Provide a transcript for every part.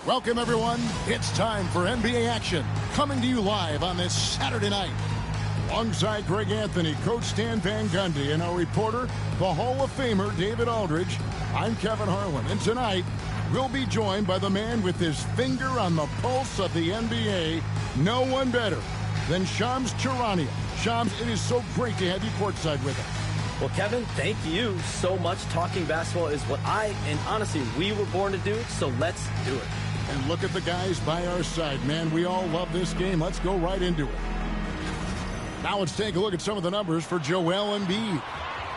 Welcome, everyone. It's time for NBA action, coming to you live on this Saturday night. Alongside Greg Anthony, Coach Stan Van Gundy, and our reporter, the Hall of Famer David Aldridge, I'm Kevin Harlan. And tonight, we'll be joined by the man with his finger on the pulse of the NBA, no one better than Shams Charania. Shams, it is so great to have you courtside with us. Well, Kevin, thank you so much. Talking basketball is what and honestly, we were born to do, so let's do it. And look at the guys by our side, man. We all love this game. Let's go right into it. Now let's take a look at some of the numbers for Joel Embiid.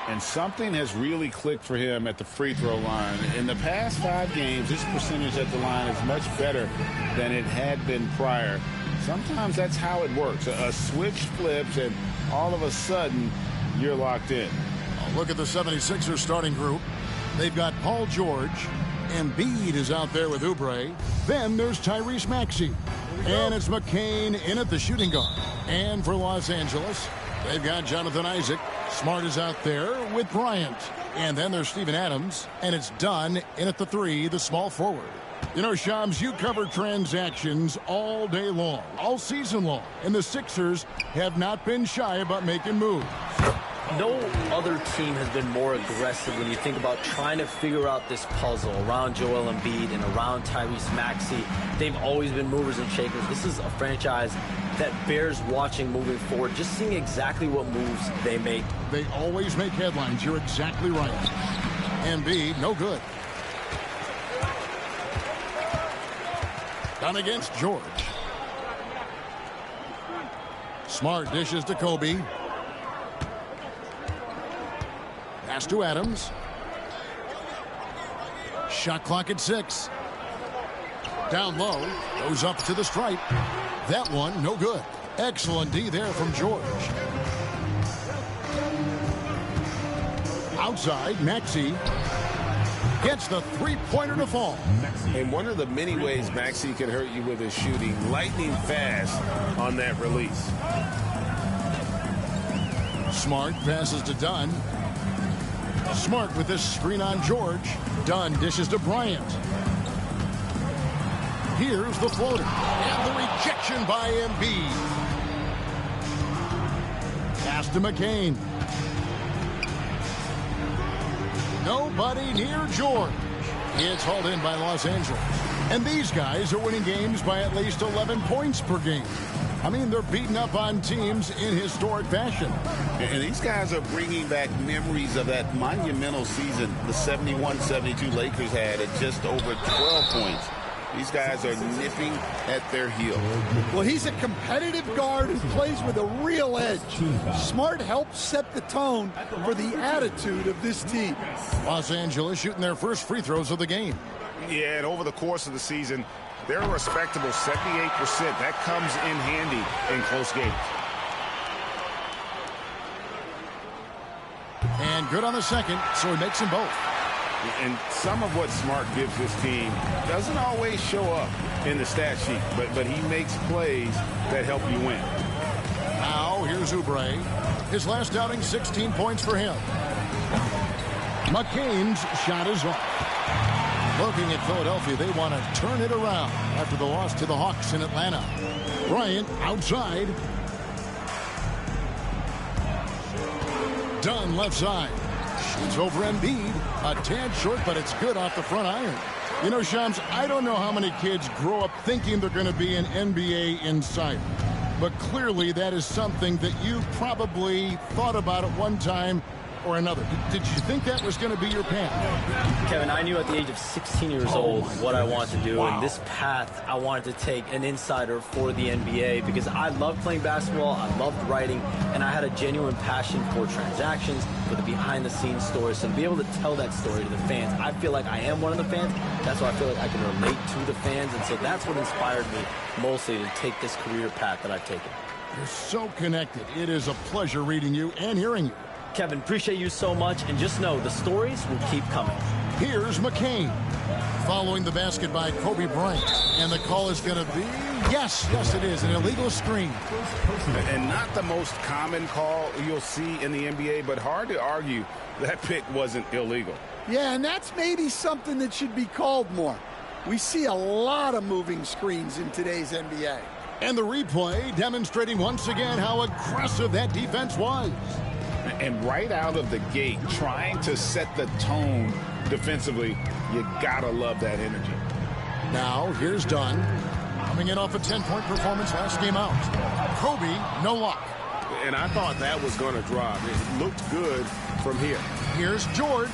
And something has really clicked for him at the free throw line. In the past 5 games, his percentage at the line is much better than it had been prior. Sometimes that's how it works. A switch flips, and all of a sudden, you're locked in. Look at the 76ers starting group. They've got Paul George. Embiid is out there with Oubre. Then there's Tyrese Maxey. And it's McCain in at the shooting guard. And for Los Angeles, they've got Jonathan Isaac. Smart is out there with Bryant. And then there's Steven Adams. And it's Dunn in at the 3, the small forward. You know, Shams, you cover transactions all day long, all season long. And the Sixers have not been shy about making moves. No other team has been more aggressive when you think about trying to figure out this puzzle around Joel Embiid and around Tyrese Maxey. They've always been movers and shakers. This is a franchise that bears watching moving forward, just seeing exactly what moves they make. They always make headlines. You're exactly right. Embiid, no good. Done against George. Smart dishes to Kobe. Pass to Adams. Shot clock at 6. Down low. Goes up to the stripe. That one, no good. Excellent D there from George. Outside, Maxey gets the three-pointer to fall. And one of the many ways Maxey can hurt you with his shooting, lightning fast on that release. Smart passes to Dunn. Smart with this screen on George. Dunn dishes to Bryant. Here's the floater. And the rejection by Embiid. Pass to McCain. Nobody near George. It's hauled in by Los Angeles. And these guys are winning games by at least 11 points per game. I mean, they're beating up on teams in historic fashion. And these guys are bringing back memories of that monumental season the 71-72 Lakers had at just over 12 points. These guys are nipping at their heels. Well, he's a competitive guard who plays with a real edge. Smart helps set the tone for the attitude of this team. Los Angeles shooting their first free throws of the game. Yeah, and over the course of the season, they're a respectable 78%. That comes in handy in close games. And good on the second, so he makes them both. And some of what Smart gives this team doesn't always show up in the stat sheet, but he makes plays that help you win. Now, here's Oubre. His last outing, 16 points for him. McCain's shot is off. Looking at Philadelphia, they want to turn it around after the loss to the Hawks in Atlanta. Bryant outside. Dunn left side. Shoots over Embiid. A tad short, but it's good off the front iron. You know, Shams, I don't know how many kids grow up thinking they're going to be an NBA insider. But clearly that is something that you probably thought about at one time or another. Did you think that was going to be your path? Kevin, I knew at the age of 16 years old what I wanted to do. Wow. And this path, I wanted to take an insider for the NBA because I loved playing basketball, I loved writing, and I had a genuine passion for transactions, for the behind-the-scenes stories. So to be able to tell that story to the fans, I feel like I am one of the fans. That's why I feel like I can relate to the fans. And so that's what inspired me mostly to take this career path that I've taken. You're so connected. It is a pleasure reading you and hearing you. Kevin, appreciate you so much, and just know the stories will keep coming. Here's McCain following the basket by Kobe Bryant, and the call is going to be yes, it is an illegal screen. And not the most common call you'll see in the NBA, but hard to argue that pick wasn't illegal. Yeah, and that's maybe something that should be called more. We see a lot of moving screens in today's NBA. And the replay demonstrating once again how aggressive that defense was. And right out of the gate, trying to set the tone defensively, you gotta love that energy. Now, here's Dunn. Coming in off a 10-point performance last game out. Kobe, no luck. And I thought that was going to drop. It looked good from here. Here's George.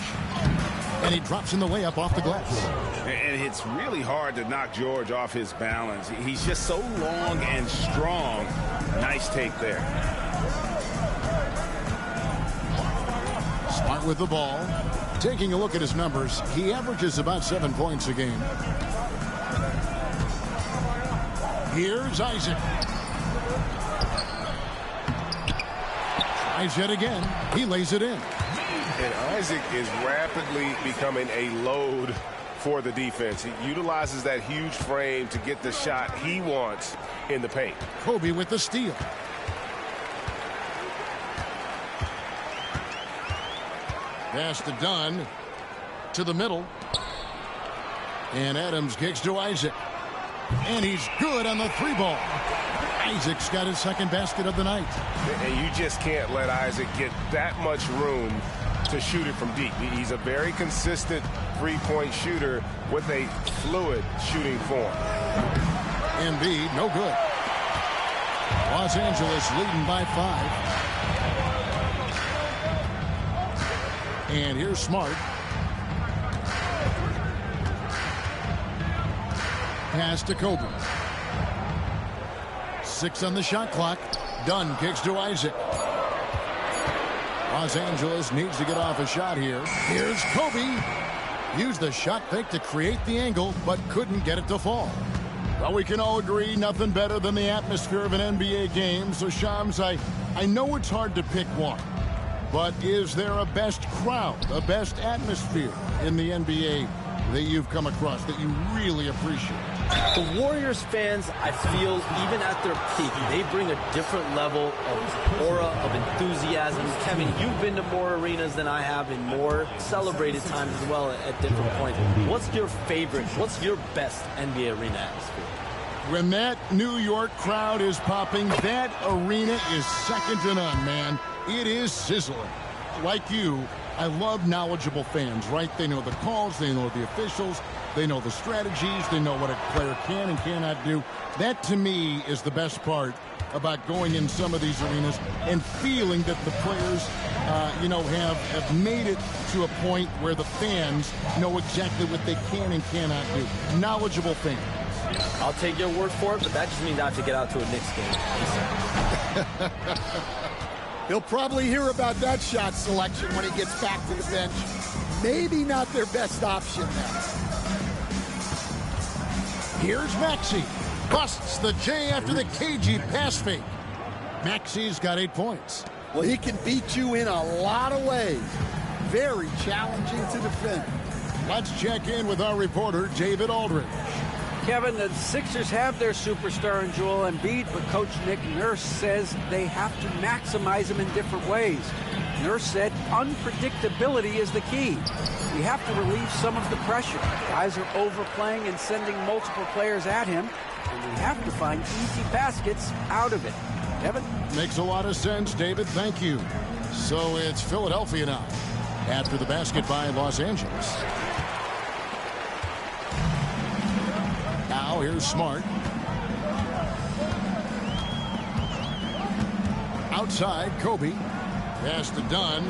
And he drops in the layup off the glass. And it's really hard to knock George off his balance. He's just so long and strong. Nice take there. Smart with the ball. Taking a look at his numbers, he averages about 7 points a game. Here's Isaac. Tries yet again. He lays it in. And Isaac is rapidly becoming a load for the defense. He utilizes that huge frame to get the shot he wants in the paint. Kobe with the steal. Pass to Dunn. To the middle. And Adams kicks to Isaac. And he's good on the three ball. Isaac's got his second basket of the night. And you just can't let Isaac get that much room to shoot it from deep. He's a very consistent three-point shooter with a fluid shooting form. Embiid, no good. Los Angeles leading by 5. And here's Smart. Pass to Kobe. 6 on the shot clock. Dunn kicks to Isaac. Los Angeles needs to get off a shot here. Here's Kobe. Used the shot fake to create the angle, but couldn't get it to fall. Well, we can all agree nothing better than the atmosphere of an NBA game. So, Shams, I know it's hard to pick one. But is there a best crowd, a best atmosphere in the NBA that you've come across that you really appreciate? The Warriors fans, I feel, even at their peak, they bring a different level of aura, of enthusiasm. Kevin, you've been to more arenas than I have in more celebrated times as well at different points. What's your favorite, what's your best NBA arena atmosphere? When that New York crowd is popping, that arena is second to none, man. It is sizzling. Like you, I love knowledgeable fans, right? They know the calls, they know the officials, they know the strategies, they know what a player can and cannot do. That, to me, is the best part about going in some of these arenas and feeling that the players, have made it to a point where the fans know exactly what they can and cannot do. Knowledgeable fans. I'll take your word for it, but that just means I have to get out to a Knicks game. He'll probably hear about that shot selection when he gets back to the bench. Maybe not their best option now. Here's Maxey. Busts the J after the cagey pass fake. Maxey's got 8 points. Well, he can beat you in a lot of ways. Very challenging to defend. Let's check in with our reporter, David Aldridge. Kevin, the Sixers have their superstar in Joel Embiid, but Coach Nick Nurse says they have to maximize him in different ways. Nurse said unpredictability is the key. We have to relieve some of the pressure. Guys are overplaying and sending multiple players at him, and we have to find easy baskets out of it. Kevin? Makes a lot of sense, David. Thank you. So it's Philadelphia now after the basket by Los Angeles. Now here's Smart. Outside, Kobe. Pass to Dunn.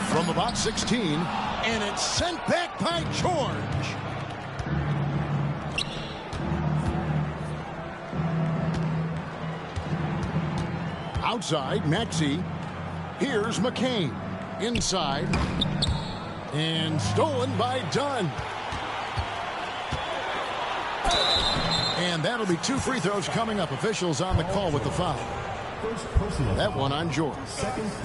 From about 16, and it's sent back by George. Outside, Maxey. Here's McCain. Inside. And stolen by Dunn. And that'll be 2 free throws coming up. Officials on the call with the foul. That one on George.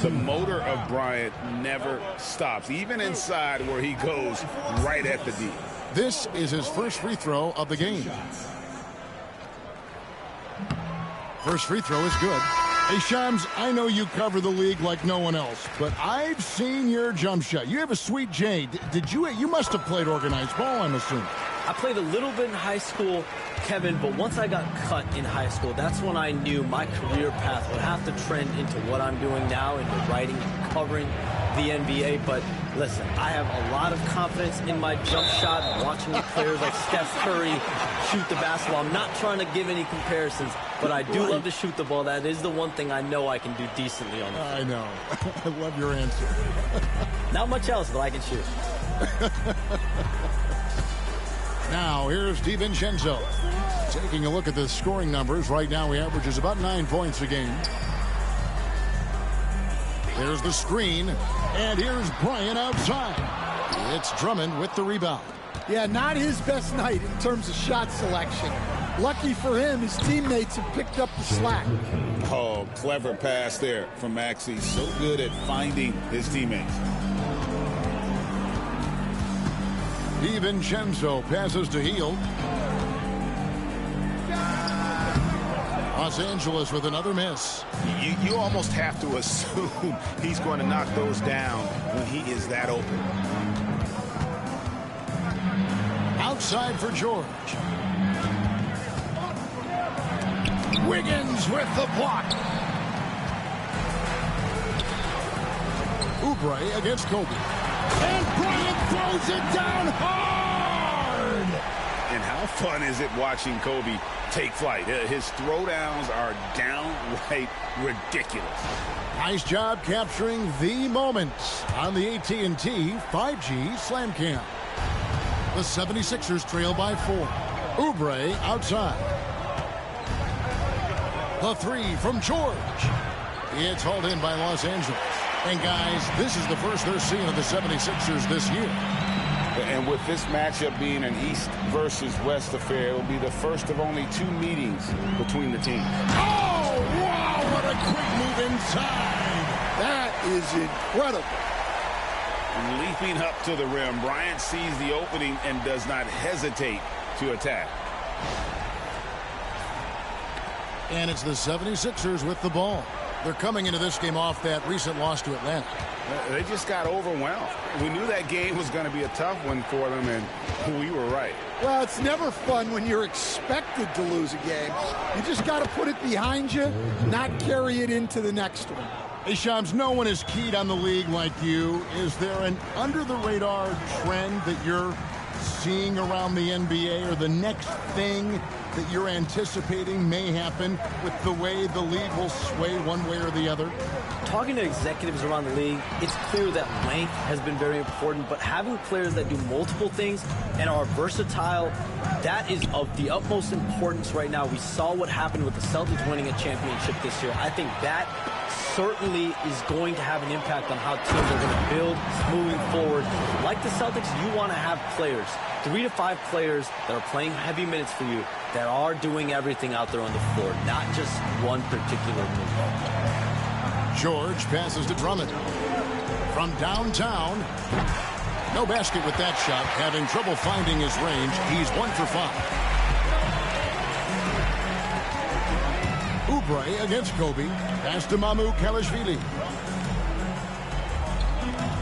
The motor of Bryant never stops, even inside where he goes right at the D. This is his first free throw of the game. First free throw is good. Hey, Shams, I know you cover the league like no one else, but I've seen your jump shot. You have a sweet J. You must have played organized ball, I'm assuming. I played a little bit in high school, Kevin, but once I got cut in high school, that's when I knew my career path would have to trend into what I'm doing now, into writing and covering the NBA. But listen, I have a lot of confidence in my jump shot, watching the players like Steph Curry shoot the basketball. I'm not trying to give any comparisons, but I do love to shoot the ball. That is the one thing I know I can do decently on the field. I know. I love your answer. Not much else, but I can shoot. Now, here's DiVincenzo. Taking a look at the scoring numbers. Right now, he averages about 9 points a game. There's the screen, and here's Bryant outside. It's Drummond with the rebound. Yeah, not his best night in terms of shot selection. Lucky for him, his teammates have picked up the slack. Oh, clever pass there from Maxey. So good at finding his teammates. DiVincenzo passes to Hield. Los Angeles with another miss. You almost have to assume he's going to knock those down when he is that open. Outside for George. Wiggins with the block. Oubre against Kobe. And Bryant throws it down hard. And how fun is it watching Kobe take flight? His throwdowns are downright ridiculous. Nice job capturing the moments on the AT&T 5G Slam Cam. The 76ers trail by 4. Oubre outside. The three from George. It's hauled in by Los Angeles. And guys, this is the first they're seeing of the 76ers this year. And with this matchup being an East versus West affair, it will be the first of only 2 meetings between the teams. Oh, wow, what a quick move inside. That is incredible. Leaping up to the rim, Bryant sees the opening and does not hesitate to attack. And it's the 76ers with the ball. They're coming into this game off that recent loss to Atlanta. They just got overwhelmed. We knew that game was going to be a tough one for them, and we were right. Well, it's never fun when you're expected to lose a game. You just got to put it behind you, not carry it into the next one. Hey, Shams, no one is keyed on the league like you. Is there an under-the-radar trend that you're seeing around the NBA, or the next thing that you're anticipating may happen with the way the league will sway one way or the other? Talking to executives around the league, it's clear that length has been very important, but having players that do multiple things and are versatile, that is of the utmost importance right now. We saw what happened with the Celtics winning a championship this year. I think that certainly is going to have an impact on how teams are going to build moving forward. Like the Celtics, you want to have players, 3 to 5 players that are playing heavy minutes for you, that are doing everything out there on the floor, not just one particular move. George passes to Drummond. From downtown. No basket with that shot. Having trouble finding his range. He's 1 for 5. Oubre against Kobe. Pass to Mamu Kalashvili.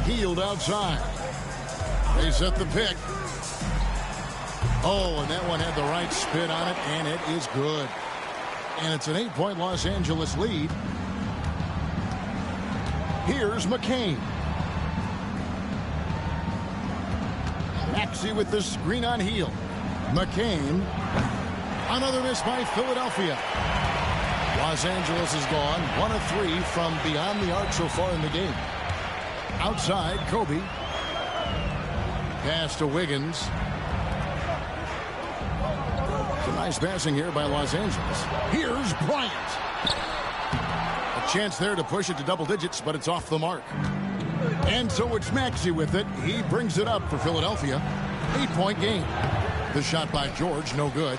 Hield outside. They set the pick. Oh, and that one had the right spin on it, and it is good. And it's an 8-point Los Angeles lead. Here's McCain. Maxey with the screen on Hield. McCain. Another miss by Philadelphia. Los Angeles is gone 1 of 3 from beyond the arc so far in the game. Outside, Kobe. Pass to Wiggins. Some nice passing here by Los Angeles. Here's Bryant. A chance there to push it to double digits, but it's off the mark. And so it's Maxey with it. He brings it up for Philadelphia. 8-point game. The shot by George, no good.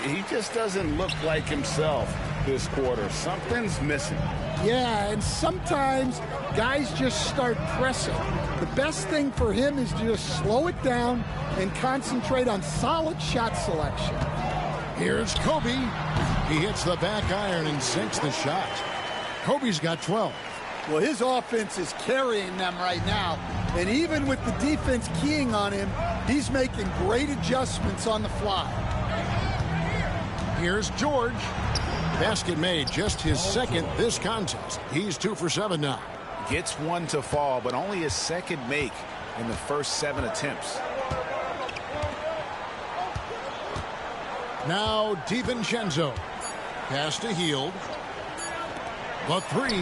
He just doesn't look like himself this quarter. Something's missing. Yeah, and sometimes guys just start pressing. The best thing for him is to just slow it down and concentrate on solid shot selection. Here's Kobe. He hits the back iron and sinks the shot. Kobe's got 12. Well, his offense is carrying them right now. And even with the defense keying on him, he's making great adjustments on the fly. Here's George. Basket made, just his second this contest. He's 2 for 7 now. Gets one to fall, but only his second make in the first 7 attempts. Now DiVincenzo. Pass to Hield. The three.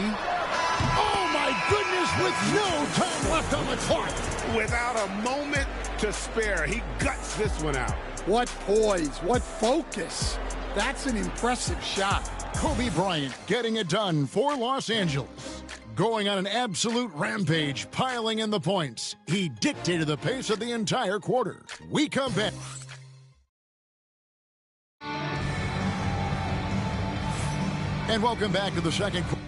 Oh, my goodness, with no time left on the clock. Without a moment to spare, he guts this one out. What poise, what focus. That's an impressive shot. Kobe Bryant getting it done for Los Angeles. Going on an absolute rampage, piling in the points. He dictated the pace of the entire quarter. We come back. And welcome back to the second quarter.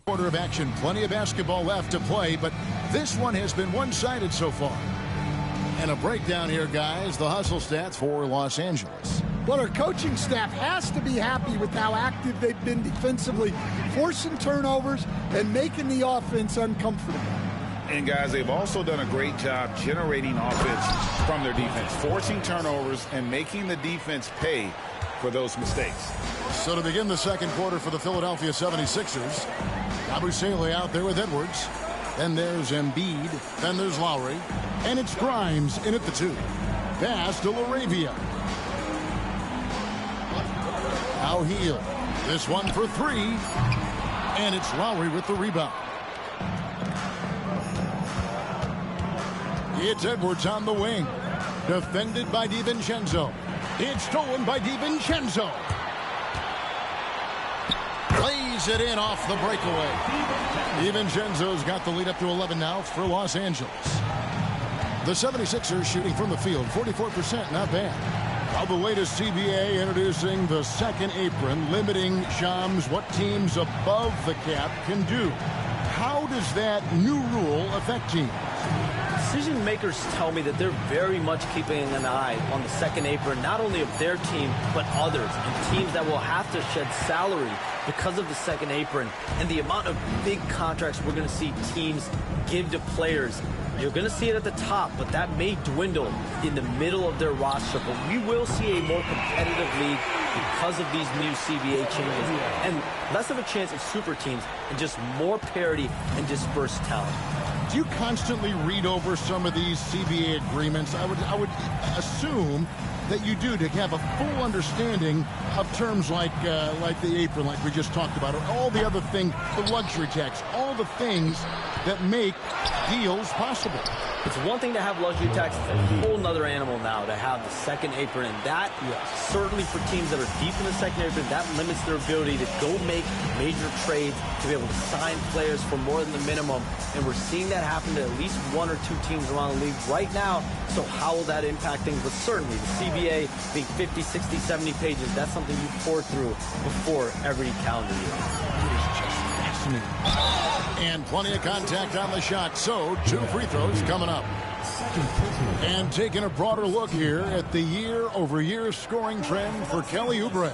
Quarter of action, plenty of basketball left to play, but this one has been one-sided so far. And a breakdown here, guys. The hustle stats for Los Angeles. Well, our coaching staff has to be happy with how active they've been defensively, forcing turnovers and making the offense uncomfortable. And, guys, they've also done a great job generating offense from their defense, forcing turnovers and making the defense pay for those mistakes. So to begin the second quarter for the Philadelphia 76ers, Abusele out there with Edwards. Then there's Embiid. Then there's Lowry. And it's Grimes in at the 2. Pass to LaRavia. Now Hield. This one for 3. And it's Lowry with the rebound. It's Edwards on the wing. Defended by DiVincenzo. It's stolen by DiVincenzo. Plays it in off the breakaway. DiVincenzo's got the lead up to 11 now for Los Angeles. The 76ers shooting from the field, 44%, not bad. Now the latest CBA introducing the second apron, limiting Shams what teams above the cap can do. How does that new rule affect teams? Decision makers tell me that they're very much keeping an eye on the second apron, not only of their team, but others, and teams that will have to shed salary because of the second apron and the amount of big contracts we're going to see teams give to players. You're going to see it at the top, but that may dwindle in the middle of their roster. But we will see a more competitive league because of these new CBA changes and less of a chance of super teams and just more parity and dispersed talent. Do you constantly read over some of these CBA agreements? I would assume that you do, to have a full understanding of terms like the apron, like we just talked about, or all the other things, the luxury tax, all the things that make deals possible. It's one thing to have luxury tax. It's a whole nother animal now to have the second apron. And that, certainly for teams that are deep in the second apron, that limits their ability to go make major trades, to be able to sign players for more than the minimum. And we're seeing that happen to at least one or two teams around the league right now. So how will that impact things? But certainly the CBA being 50, 60, 70 pages, that's something you pour through before every calendar year. It is just fascinating. And plenty of contact on the shot. So 2 free throws coming up. And taking a broader look here at the year-over-year scoring trend for Kelly Oubre.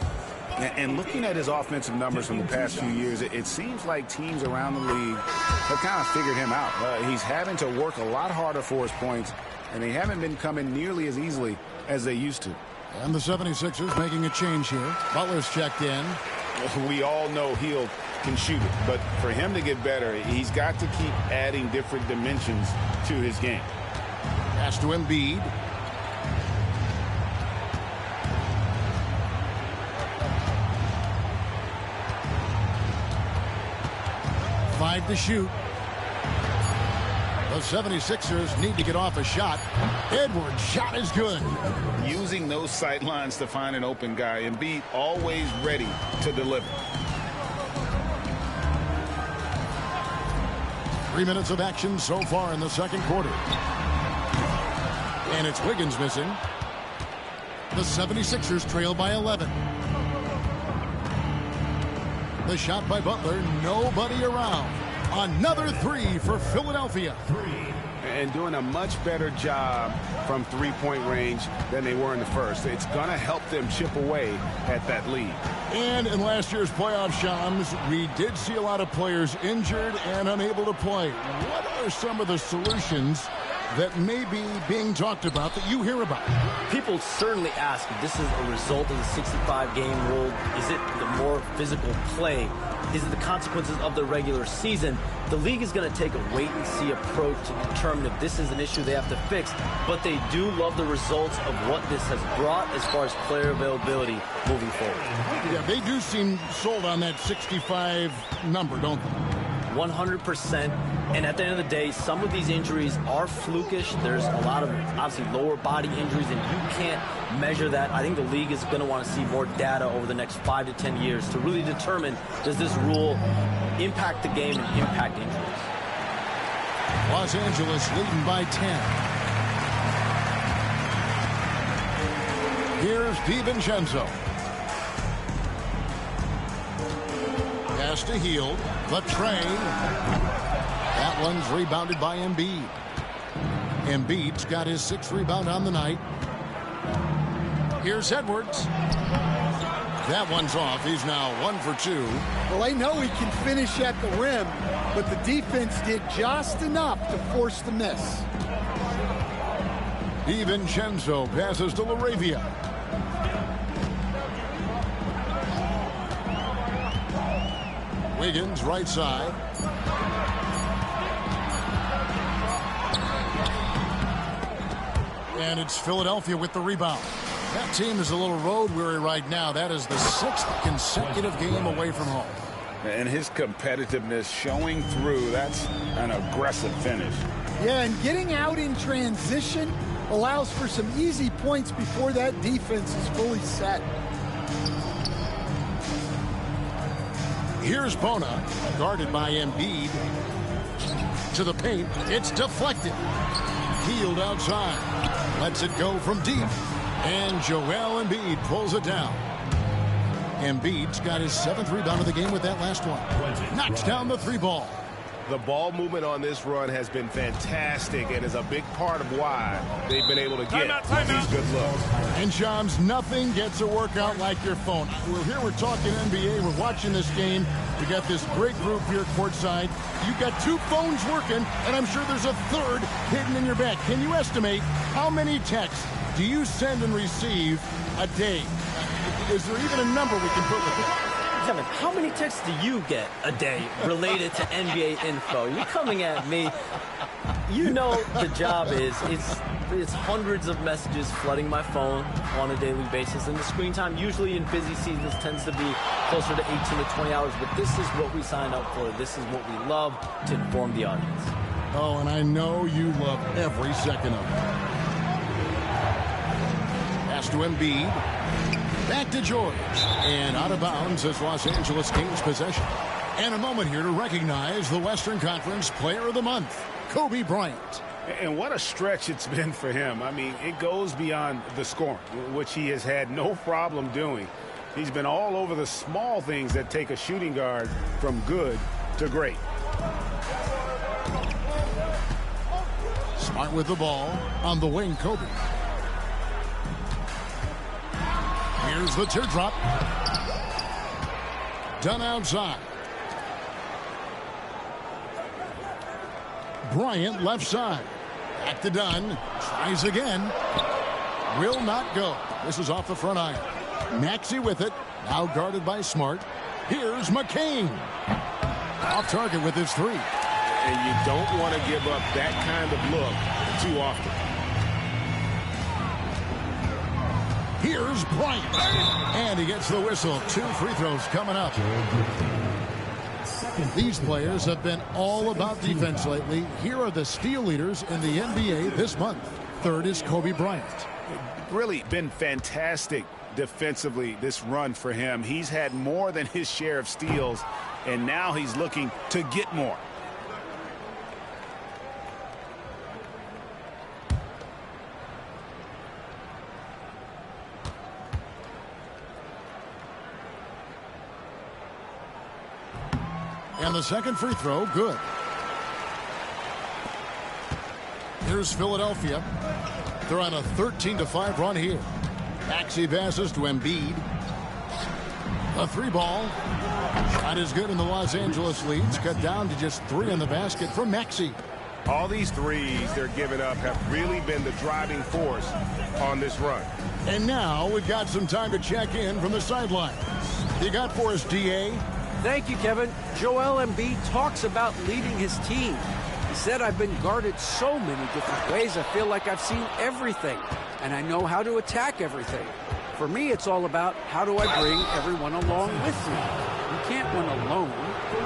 And looking at his offensive numbers from the past few years, it seems like teams around the league have kind of figured him out. He's having to work a lot harder for his points, and they haven't been coming nearly as easily as they used to. And the 76ers making a change here. Butler's checked in. We all know Hield can shoot it, but for him to get better, he's got to keep adding different dimensions to his game. Pass to Embiid. Five to shoot. The 76ers need to get off a shot. Edwards' shot is good. Using those sight lines to find an open guy. Embiid always ready to deliver. 3 minutes of action so far in the second quarter. And it's Wiggins missing. The 76ers trail by 11. The shot by Butler, nobody around. Another three for Philadelphia. And doing a much better job from three-point range than they were in the first. It's going to help them chip away at that lead. And in last year's playoff, Shams, we did see a lot of players injured and unable to play. What are some of the solutions that may be being talked about that you hear about? People certainly ask if this is a result of the 65-game rule. Is it the more physical play? Is it the consequences of the regular season? The league is going to take a wait-and-see approach to determine if this is an issue they have to fix. But they do love the results of what this has brought as far as player availability moving forward. Yeah, they do seem sold on that 65 number, don't they? 100%. And at the end of the day, some of these injuries are flukish. There's a lot of, obviously, lower body injuries, and you can't measure that. I think the league is going to want to see more data over the next 5 to 10 years to really determine, does this rule impact the game and impact injuries? Los Angeles leading by 10. Here's DiVincenzo. Pass to Hield. The train. That one's rebounded by Embiid. Embiid's got his 6th rebound on the night. Here's Edwards. That one's off. He's now 1 for 2. Well, I know he can finish at the rim, but the defense did just enough to force the miss. DiVincenzo passes to LaRavia. Wiggins, right side. And it's Philadelphia with the rebound. That team is a little road weary right now. That is the 6th consecutive game away from home. And his competitiveness showing through. That's an aggressive finish. Yeah, and getting out in transition allows for some easy points before that defense is fully set. Here's Bona, guarded by Embiid. To the paint, it's deflected. Hield outside. Lets it go from deep. And Joel Embiid pulls it down. Embiid's got his 7th rebound of the game with that last one. Knocks down the 3 ball. The ball movement on this run has been fantastic and is a big part of why they've been able to get these good looks. And Shams, nothing gets a workout like your phone. We're talking NBA. We're watching this game. We got this great group here courtside. You've got 2 phones working, and I'm sure there's a 3rd hidden in your bag. Can you estimate how many texts do you send and receive a day? Is there even a number we can put with it? Kevin, how many texts do you get a day related to NBA info? You're coming at me. You know the job is, it's hundreds of messages flooding my phone on a daily basis. And the screen time usually in busy seasons tends to be closer to 18 to 20 hours. But this is what we signed up for. This is what we love to inform the audience. Oh, and I know you love every second of it. Pass to Embiid. Back to George. And out of bounds as Los Angeles gains possession. And a moment here to recognize the Western Conference Player of the Month, Kobe Bryant. And what a stretch it's been for him. I mean, it goes beyond the scoring, which he has had no problem doing. He's been all over the small things that take a shooting guard from good to great. Smart with the ball on the wing, Kobe. Here's the teardrop. Done outside. Bryant left side. Back to Dunn. Tries again. Will not go. This is off the front iron. Maxey with it. Now guarded by Smart. Here's McCain. Off target with his 3. And you don't want to give up that kind of look too often. Here's Bryant. And he gets the whistle. 2 free throws coming up. These players have been all about defense lately. Here are the steal leaders in the NBA this month. 3rd is Kobe Bryant. Really been fantastic defensively this run for him. He's had more than his share of steals, and now he's looking to get more. And the second free throw, good. Here's Philadelphia. They're on a 13-5 run here. Maxey passes to Embiid. A three ball. Shot is good, and the Los Angeles leads cut down to just 3 in the basket from Maxey. All these threes they're giving up have really been the driving force on this run. And now we've got some time to check in from the sidelines. You got for us, D.A.? Thank you, Kevin. Joel Embiid talks about leading his team. He said, I've been guarded so many different ways, I feel like I've seen everything, and I know how to attack everything. For me, it's all about how do I bring everyone along with me. You can't win alone.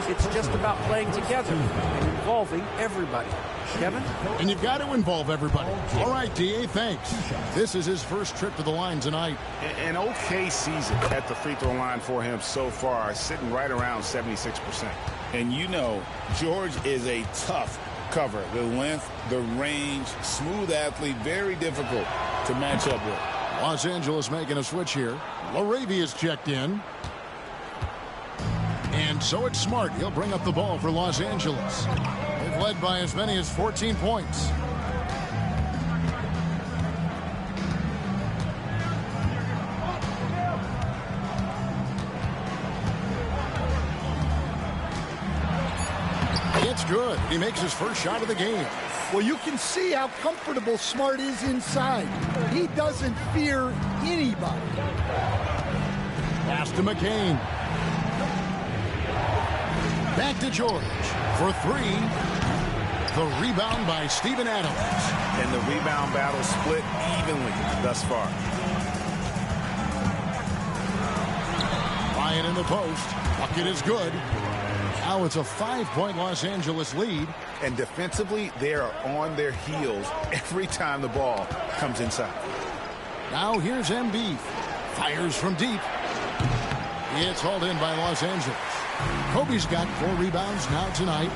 It's just about playing together and involving everybody. Kevin? And you've got to involve everybody. All right, D.A., thanks. This is his first trip to the line tonight. An okay season at the free throw line for him so far, sitting right around 76%. And you know, George is a tough cover. The length, the range, smooth athlete, very difficult to match up with. Los Angeles making a switch here. LaRavia's checked in. And so it's Smart. He'll bring up the ball for Los Angeles. They've led by as many as 14 points. It's good. He makes his first shot of the game. Well, you can see how comfortable Smart is inside. He doesn't fear anybody. Pass to McCain. Back to George for 3. The rebound by Steven Adams. And the rebound battle split evenly thus far. Bryant in the post. Bucket is good. Now it's a 5-point Los Angeles lead. And defensively, they are on their heels every time the ball comes inside. Now here's Embiid. Fires from deep. It's hauled in by Los Angeles. Kobe's got 4 rebounds now tonight.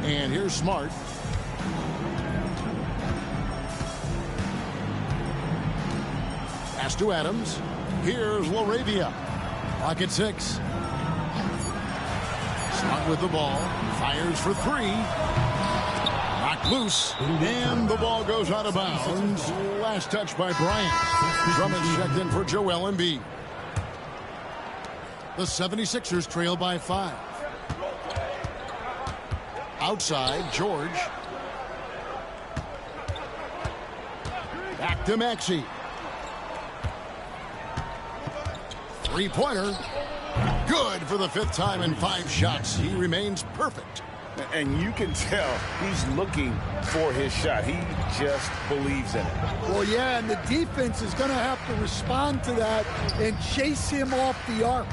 And here's Smart. Pass to Adams. Here's LaRavia. Clock at 6. Smart with the ball. Fires for 3. Knocked loose. And the ball goes out of bounds. Last touch by Bryant. Drummond checked in for Joel Embiid. The 76ers trail by 5. Outside, George. Back to Maxey. Three-pointer. Good for the 5th time in 5 shots. He remains perfect. And you can tell he's looking for his shot. He just believes in it. Well, yeah, and the defense is going to have to respond to that and chase him off the arc.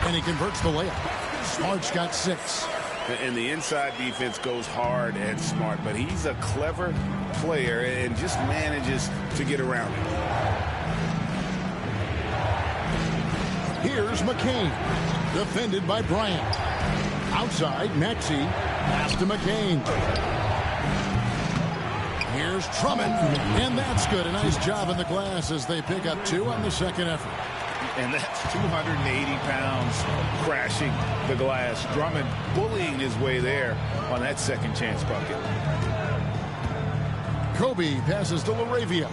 And he converts the layup. Smart's got 6. And the inside defense goes hard at Smart, but he's a clever player and just manages to get around it. Here's McCain. Defended by Bryant. Outside, Maxey. Pass to McCain. Here's Drummond. And that's good. A nice job in the glass as they pick up 2 on the second effort. And that's 280 pounds crashing the glass. Drummond bullying his way there on that second chance bucket. Kobe passes to LaRavia.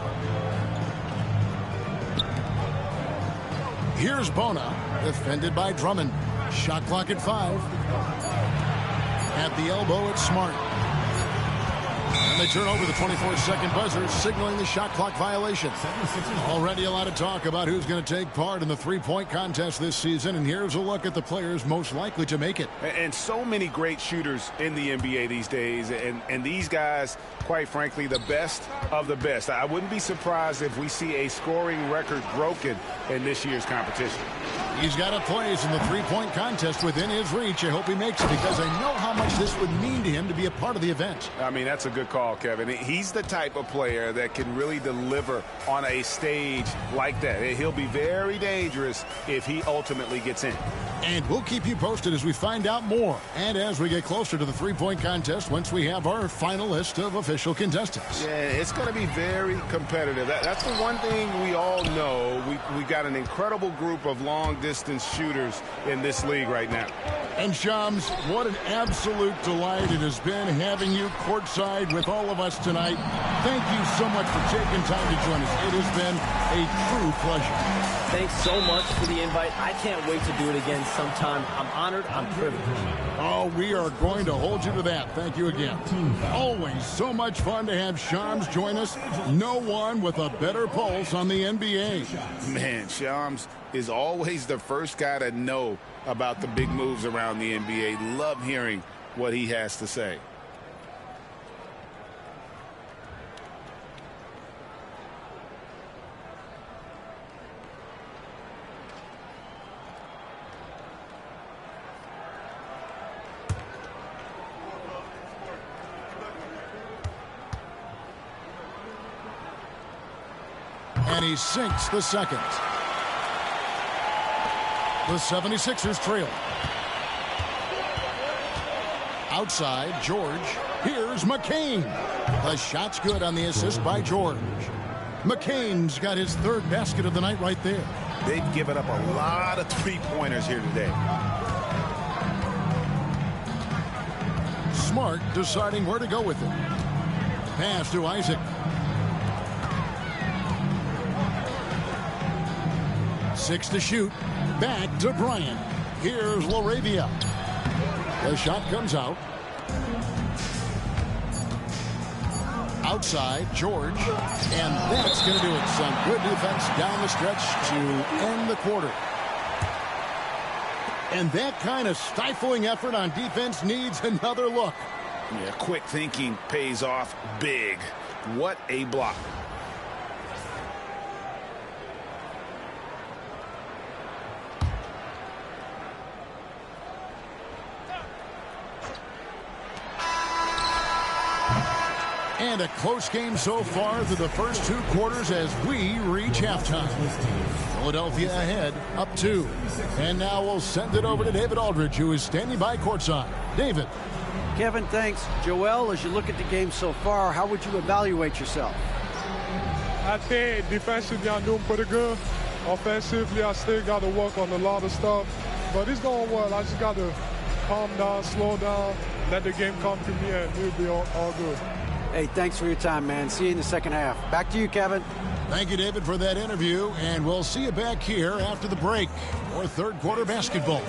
Here's Bona, defended by Drummond. Shot clock at 5. At the elbow, it's Smart. And they turn over the 24-second buzzer, signaling the shot clock violation. Already a lot of talk about who's going to take part in the three-point contest this season, and here's a look at the players most likely to make it. And so many great shooters in the NBA these days, and these guys, quite frankly, the best of the best. I wouldn't be surprised if we see a scoring record broken in this year's competition. He's got a place in the three-point contest within his reach. I hope he makes it because I know how much this would mean to him to be a part of the event. I mean, that's a good call, Kevin. He's the type of player that can really deliver on a stage like that. He'll be very dangerous if he ultimately gets in. And we'll keep you posted as we find out more and as we get closer to the three-point contest once we have our final list of official contestants. Yeah, it's going to be very competitive. That's the one thing we all know. We got an incredible group of long-distance shooters in this league right now. And Shams, what an absolute delight it has been having you courtside with all of us tonight. Thank you so much for taking time to join us. It has been a true pleasure. Thanks so much for the invite. I can't wait to do it again sometime. I'm honored. I'm privileged. Oh, we are going to hold you to that. Thank you again. Always so much fun to have Shams join us. No one with a better pulse on the NBA. Man, Shams is always the first guy to know about the big moves around the NBA. Love hearing what he has to say. And he sinks the second. The 76ers trail. Outside, George. Here's McCain. The shot's good on the assist by George. McCain's got his third basket of the night right there. They've given up a lot of three-pointers here today. Smart deciding where to go with it. Pass to Isaac. 6 to shoot. Back to Bryant. Here's LaRavia. The shot comes out. Outside, George. And that's going to do it. Some good defense down the stretch to end the quarter. And that kind of stifling effort on defense needs another look. Yeah, quick thinking pays off big. What a block. And a close game so far through the first 2 quarters as we reach halftime. Philadelphia ahead, up 2. And now we'll send it over to David Aldridge, who is standing by courtside. David. Kevin, thanks. Joel, as you look at the game so far, how would you evaluate yourself? I think defensively I'm doing pretty good. Offensively, I still got to work on a lot of stuff. But it's going well. I just got to calm down, slow down, let the game come to me, and we'll be all good. Hey, thanks for your time, man. See you in the second half. Back to you, Kevin. Thank you, David, for that interview. And we'll see you back here after the break for third quarter basketball.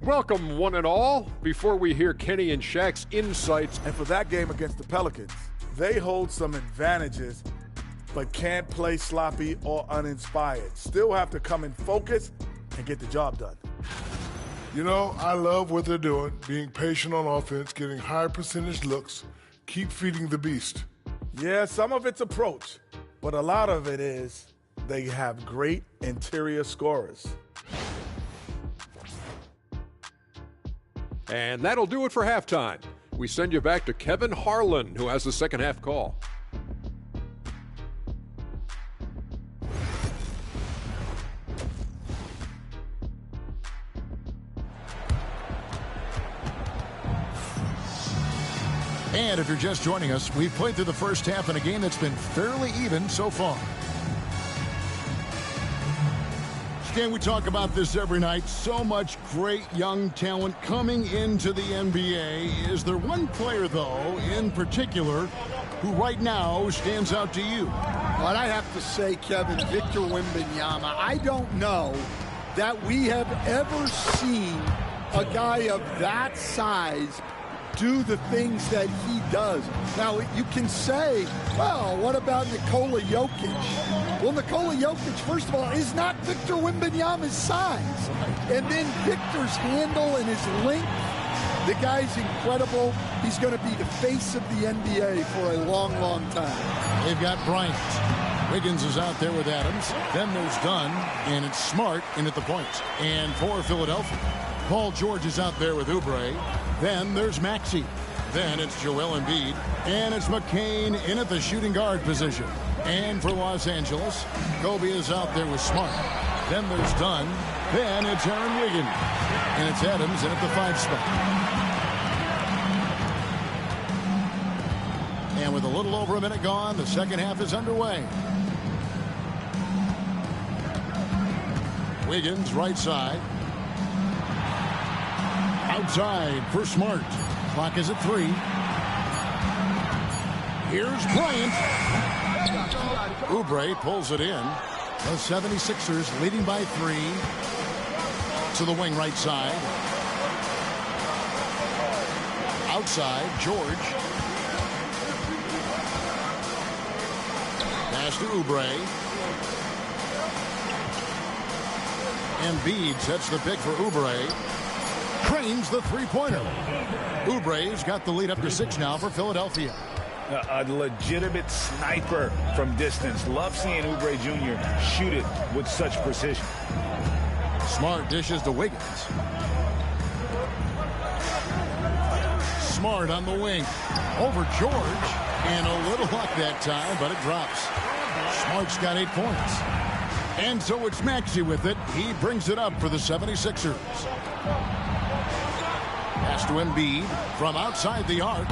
Welcome, one and all. Before we hear Kenny and Shaq's insights. And for that game against the Pelicans, they hold some advantages, but can't play sloppy or uninspired. Still have to come in focused and get the job done. You know, I love what they're doing, being patient on offense, getting high percentage looks, keep feeding the beast. Yeah, some of it's approach, but a lot of it is they have great interior scorers. And that'll do it for halftime. We send you back to Kevin Harlan, who has the second half call. And if you're just joining us, we've played through the first half in a game that's been fairly even so far. Stan, we talk about this every night. So much great young talent coming into the NBA. Is there one player, though, in particular, who right now stands out to you? But I have to say, Kevin, Victor Wembanyama. I don't know that we have ever seen a guy of that size do the things that he does. Now, you can say, well, what about Nikola Jokic? Well, Nikola Jokic, first of all, is not Victor Wembanyama's size. And then Victor's handle and his length, the guy's incredible. He's going to be the face of the NBA for a long, long time. They've got Bryant. Wiggins is out there with Adams. Then there's Dunn, and it's Smart in at the point. And for Philadelphia, Paul George is out there with Oubre. Then there's Maxey. Then it's Joel Embiid. And it's McCain in at the shooting guard position. And for Los Angeles, Kobe is out there with Smart. Then there's Dunn. Then it's Aaron Wiggins. And it's Adams in at the 5 spot. And with a little over a minute gone, the second half is underway. Wiggins right side. Outside for Smart. Clock is at 3. Here's Bryant. Oubre pulls it in. The 76ers leading by 3. To the wing right side. Outside, George. Pass to Oubre. Embiid sets the pick for Oubre. Cranes the three-pointer. Oubre's got the lead up to 6 now for Philadelphia. A legitimate sniper from distance. Love seeing Oubre Jr. shoot it with such precision. Smart dishes to Wiggins. Smart on the wing. Over George. And a little luck that time, but it drops. Smart's got 8 points. And so it's Maxey with it. He brings it up for the 76ers. Pass to Embiid from outside the arc.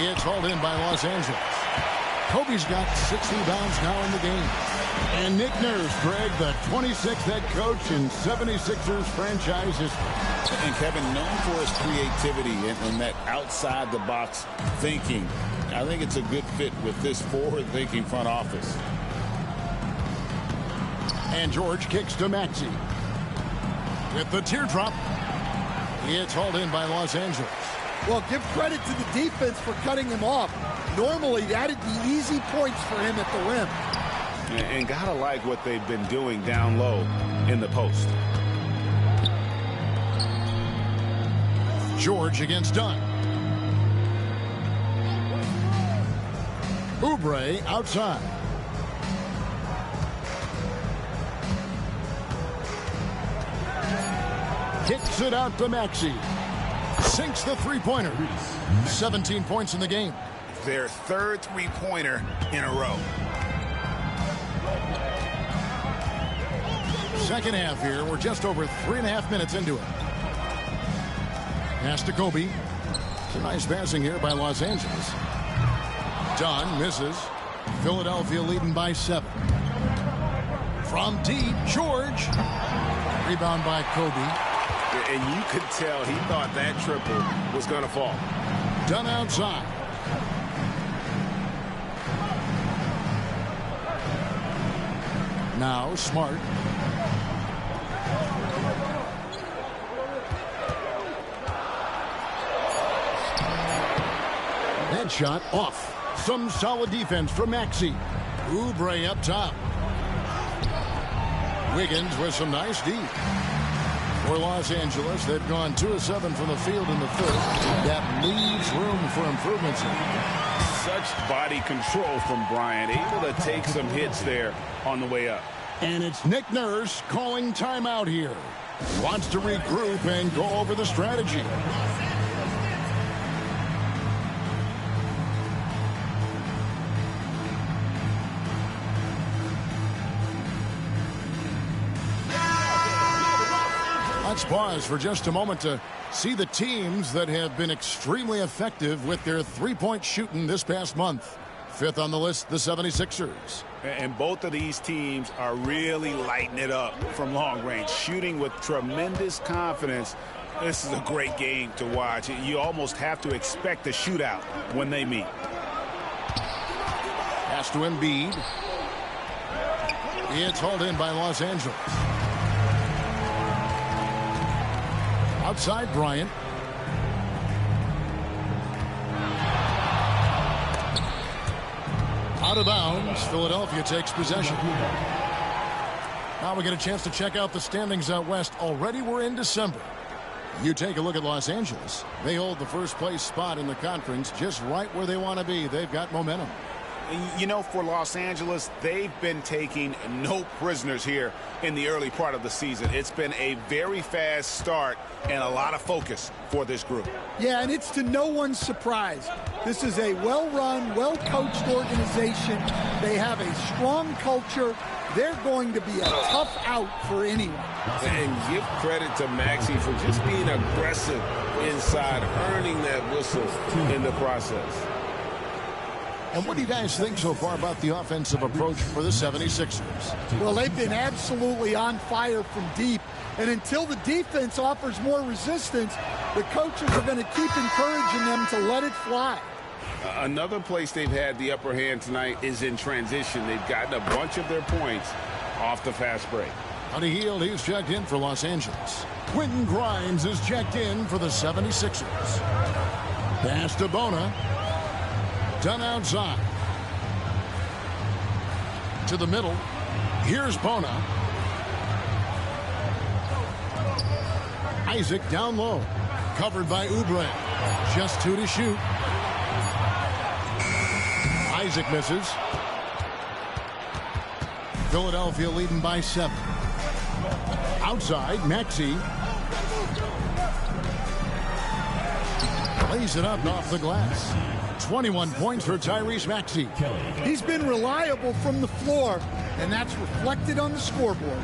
It's hauled in by Los Angeles. Kobe's got 6 rebounds now in the game. And Nick Nurse, Greg, the 26th head coach in 76ers franchise history. And Kevin, known for his creativity and that outside-the-box thinking. I think it's a good fit with this forward-thinking front office. And George kicks to Maxey. With the teardrop. It's hauled in by Los Angeles. Well, give credit to the defense for cutting him off. Normally, that'd be easy points for him at the rim. And gotta like what they've been doing down low in the post. George against Dunn. Oubre outside. Kicks it out to Maxey. Sinks the three-pointer. 17 points in the game. Their third three-pointer in a row. Second half here. We're just over 3.5 minutes into it. Pass to Kobe. Some nice passing here by Los Angeles. Dunn misses. Philadelphia leading by 7. From deep, George. Rebound by Kobe. And you could tell he thought that triple was going to fall. Dunn outside. Now Smart. That shot off. Some solid defense from Maxey. Oubre up top. Wiggins with some nice deep. For Los Angeles, they've gone 2 of 7 from the field in the first. That leaves room for improvements. Such body control from Bryant, able to take some hits there on the way up. And it's Nick Nurse calling timeout here. Wants to regroup and go over the strategy. Let's pause for just a moment to see the teams that have been extremely effective with their three-point shooting this past month. 5th on the list, the 76ers. And both of these teams are really lighting it up from long range, shooting with tremendous confidence. This is a great game to watch. You almost have to expect a shootout when they meet. Pass to Embiid. It's hauled in by Los Angeles. Outside Bryant. Out of bounds. Philadelphia takes possession. Now we get a chance to check out the standings out west. Already we're in December. You take a look at Los Angeles. They hold the first place spot in the conference just right where they want to be. They've got momentum. You know, for Los Angeles, they've been taking no prisoners here in the early part of the season. It's been a very fast start and a lot of focus for this group. Yeah, and it's to no one's surprise. This is a well-run, well-coached organization. They have a strong culture. They're going to be a tough out for anyone. And give credit to Maxey for just being aggressive inside, earning that whistle in the process. And what do you guys think so far about the offensive approach for the 76ers? Well, they've been absolutely on fire from deep. And until the defense offers more resistance, the coaches are going to keep encouraging them to let it fly. Another place they've had the upper hand tonight is in transition. They've gotten a bunch of their points off the fast break. Buddy Hield, he's checked in for Los Angeles. Quentin Grimes is checked in for the 76ers. Pass to Bona. Done outside. To the middle. Here's Bona. Isaac down low. Covered by Oubre. Just 2 to shoot. Isaac misses. Philadelphia leading by 7. Outside, Maxey. Lays it up off the glass. 21 points for Tyrese Maxey. He's been reliable from the floor, and that's reflected on the scoreboard.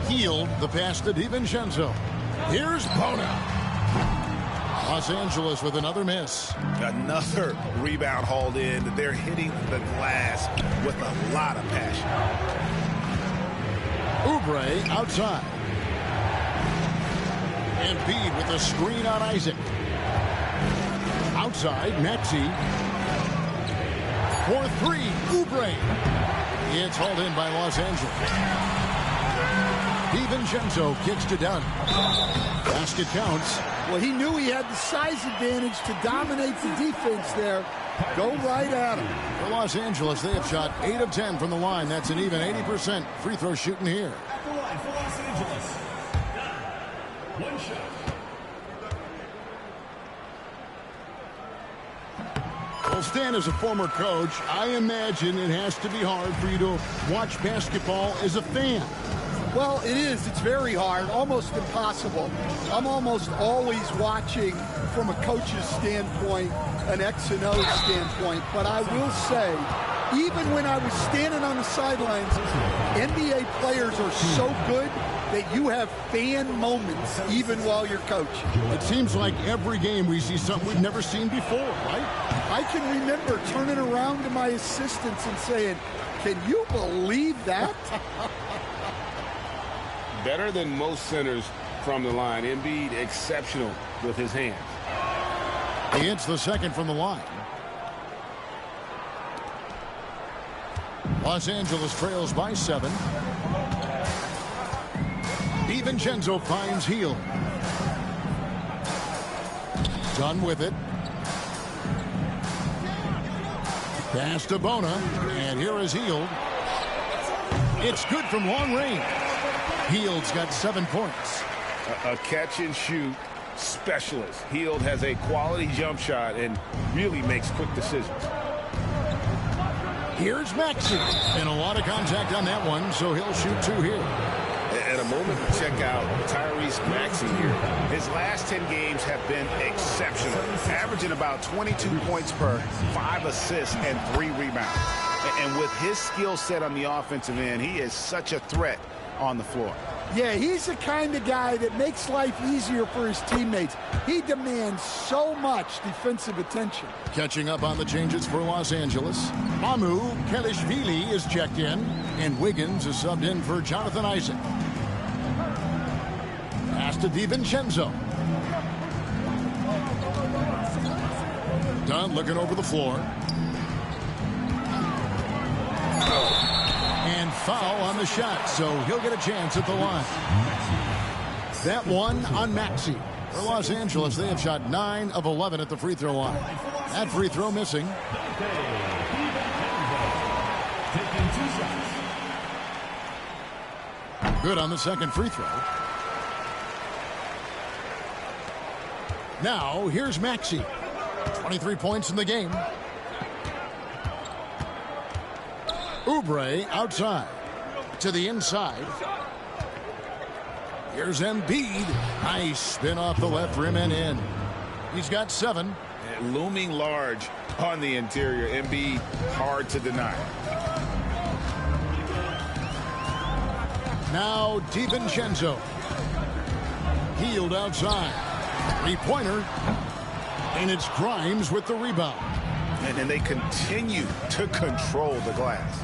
Hield, the pass to DiVincenzo. Here's Bona. Los Angeles with another miss. Another rebound hauled in. They're hitting the glass with a lot of passion. Oubre outside. Embiid with a screen on Isaac. Outside, Maxey. For 3, Oubre. It's hauled in by Los Angeles. DiVincenzo kicks to Dunn. Basket counts. Well, he knew he had the size advantage to dominate the defense there. Go right at him. For Los Angeles, they have shot 8 of 10 from the line. That's an even 80% free throw shooting here. At the line for Los Angeles. One shot. Well, Stan, as a former coach, I imagine it has to be hard for you to watch basketball as a fan. Well, it is. It's very hard, almost impossible. I'm almost always watching from a coach's standpoint, an X and O standpoint. But I will say, even when I was standing on the sidelines, NBA players are so good that you have fan moments even while you're coaching. It seems like every game we see something we've never seen before, right? I can remember turning around to my assistants and saying, "Can you believe that?" Better than most centers from the line. Embiid exceptional with his hands. He hits the second from the line. Los Angeles trails by 7. DiVincenzo finds Hield. Done with it. Pass to Bona, and here is Hield. It's good from long range. Hield's got 7 points. A catch and shoot specialist. Hield has a quality jump shot and really makes quick decisions. Here's Maxey. And a lot of contact on that one, so he'll shoot 2 here. And a moment to check out Tyrese Maxey here. His last 10 games have been exceptional, averaging about 22 points per 5 assists and 3 rebounds. And with his skill set on the offensive end, he is such a threat on the floor. Yeah, he's the kind of guy that makes life easier for his teammates. He demands so much defensive attention. Catching up on the changes for Los Angeles. Mamu Kelishvili is checked in, and Wiggins is subbed in for Jonathan Isaac. Pass to DiVincenzo. Dunn looking over the floor. And foul on the shot, so he'll get a chance at the line. That one on Maxey. For Los Angeles, they have shot 9 of 11 at the free throw line. That free throw missing. Good on the second free throw. Now, here's Maxey. 23 points in the game. Oubre outside to the inside. Here's Embiid. Nice spin off the left rim and in. He's got 7. Looming large on the interior. Embiid, hard to deny. Now DiVincenzo. Healed outside. Three-pointer. And it's Grimes with the rebound. And they continue to control the glass.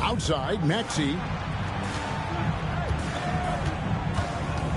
Outside, Maxey.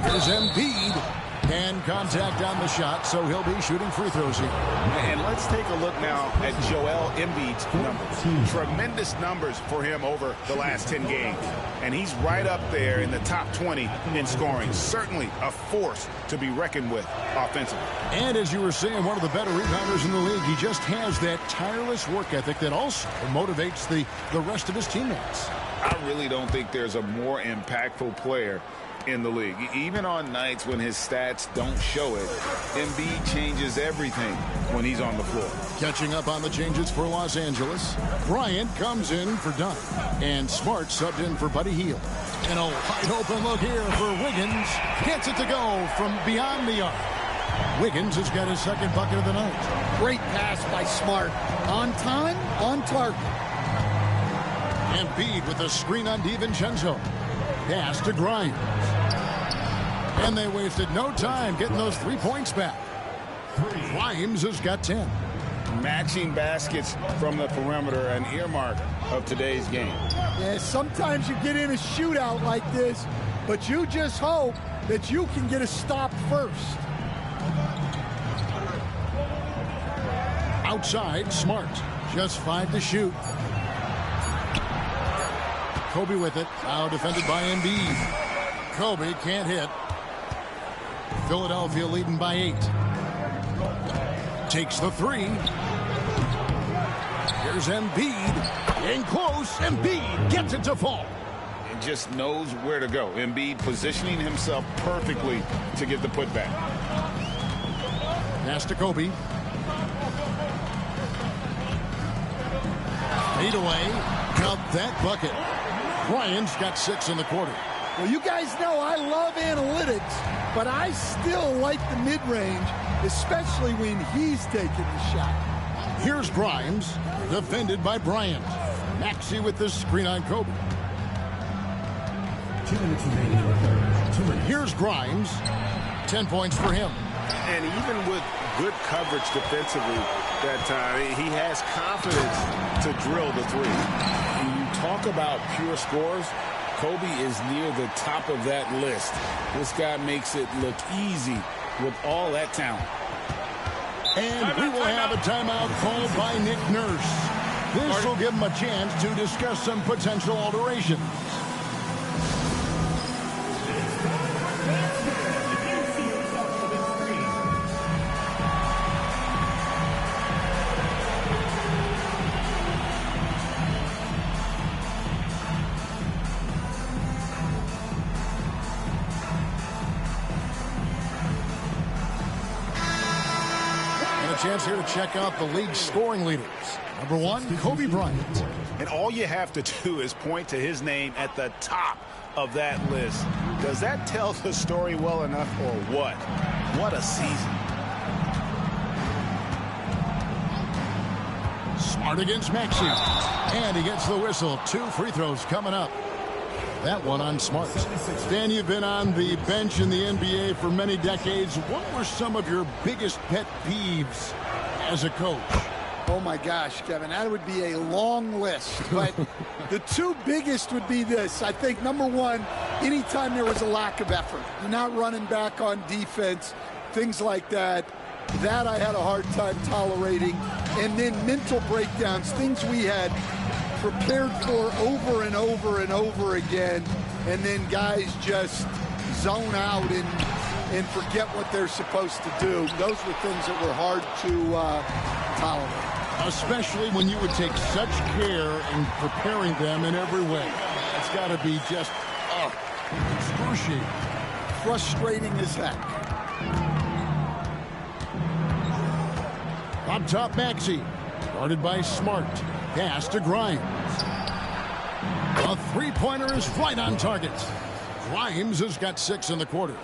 Here's Embiid. And contact on the shot, so he'll be shooting free throws here. And let's take a look now at Joel Embiid's numbers. Tremendous numbers for him over the last 10 games. And he's right up there in the top 20 in scoring. Certainly a force to be reckoned with offensively. And as you were saying, one of the better rebounders in the league. He just has that tireless work ethic that also motivates the rest of his teammates. I really don't think there's a more impactful player in the league. Even on nights when his stats don't show it, Embiid changes everything when he's on the floor. Catching up on the changes for Los Angeles. Bryant comes in for Dunn. And Smart subbed in for Buddy Hield. And a wide open look here for Wiggins. Gets it to go from beyond the arc. Wiggins has got his second bucket of the night. Great pass by Smart. On time, on target. Embiid with a screen on DiVincenzo. Pass to Grimes. And they wasted no time getting those 3 points back. Grimes has got 10. Matching baskets from the perimeter, an earmark of today's game. Yeah, sometimes you get in a shootout like this, but you just hope that you can get a stop first. Outside, Smart. Just 5 to shoot. Kobe with it. Now defended by Embiid. Kobe can't hit. Philadelphia leading by 8. Takes the 3. Here's Embiid. In close. Embiid gets it to fall. And just knows where to go. Embiid positioning himself perfectly to get the putback. Pass to Kobe. Fade away. Count that bucket. Bryant's got 6 in the quarter. Well, you guys know I love analytics, but I still like the mid-range, especially when he's taking the shot. Here's Grimes, defended by Bryant. Maxey with the screen on Kobe. 2 minutes remaining in the third. 2 minutes. Here's Grimes. 10 points for him. And even with good coverage defensively that time, he has confidence to drill the 3. When you talk about pure scores, Kobe is near the top of that list. This guy makes it look easy with all that talent. And we will have a timeout called by Nick Nurse. This will give him a chance to discuss some potential alterations. Chance here to check out the league's scoring leaders. Number 1, Kobe Bryant. And all you have to do is point to his name at the top of that list. Does that tell the story well enough or what? What a season. Smart against Maxey. And he gets the whistle. 2 free throws coming up. That one on Smart. Dan, you've been on the bench in the NBA for many decades. What were some of your biggest pet peeves as a coach? Oh, my gosh, Kevin, that would be a long list. But the 2 biggest would be this. I think, number 1, anytime there was a lack of effort, you're not running back on defense, things like that. That I had a hard time tolerating. And then mental breakdowns, things we had prepared for over and over and over again, and then guys just zone out and forget what they're supposed to do. Those were things that were hard to tolerate. Especially when you would take such care in preparing them in every way. It's got to be just excruciating. Frustrating as heck. Up top, Maxey. Guarded by Smart. Pass to Grimes. A three-pointer is right on target. Grimes has got 6 in the quarter.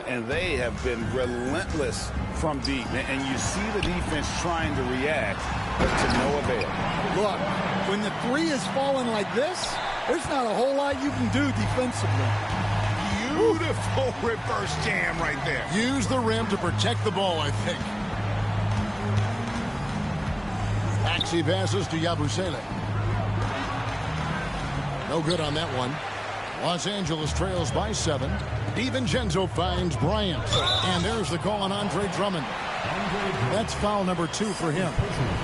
And they have been relentless from deep. And you see the defense trying to react, but to no avail. Look, when the three is falling like this, there's not a whole lot you can do defensively. Beautiful reverse jam right there. Use the rim to protect the ball, I think. Maxey passes to Yabusele. No good on that one. Los Angeles trails by 7. DiVincenzo finds Bryant. And there's the call on Andre Drummond. That's foul number 2 for him.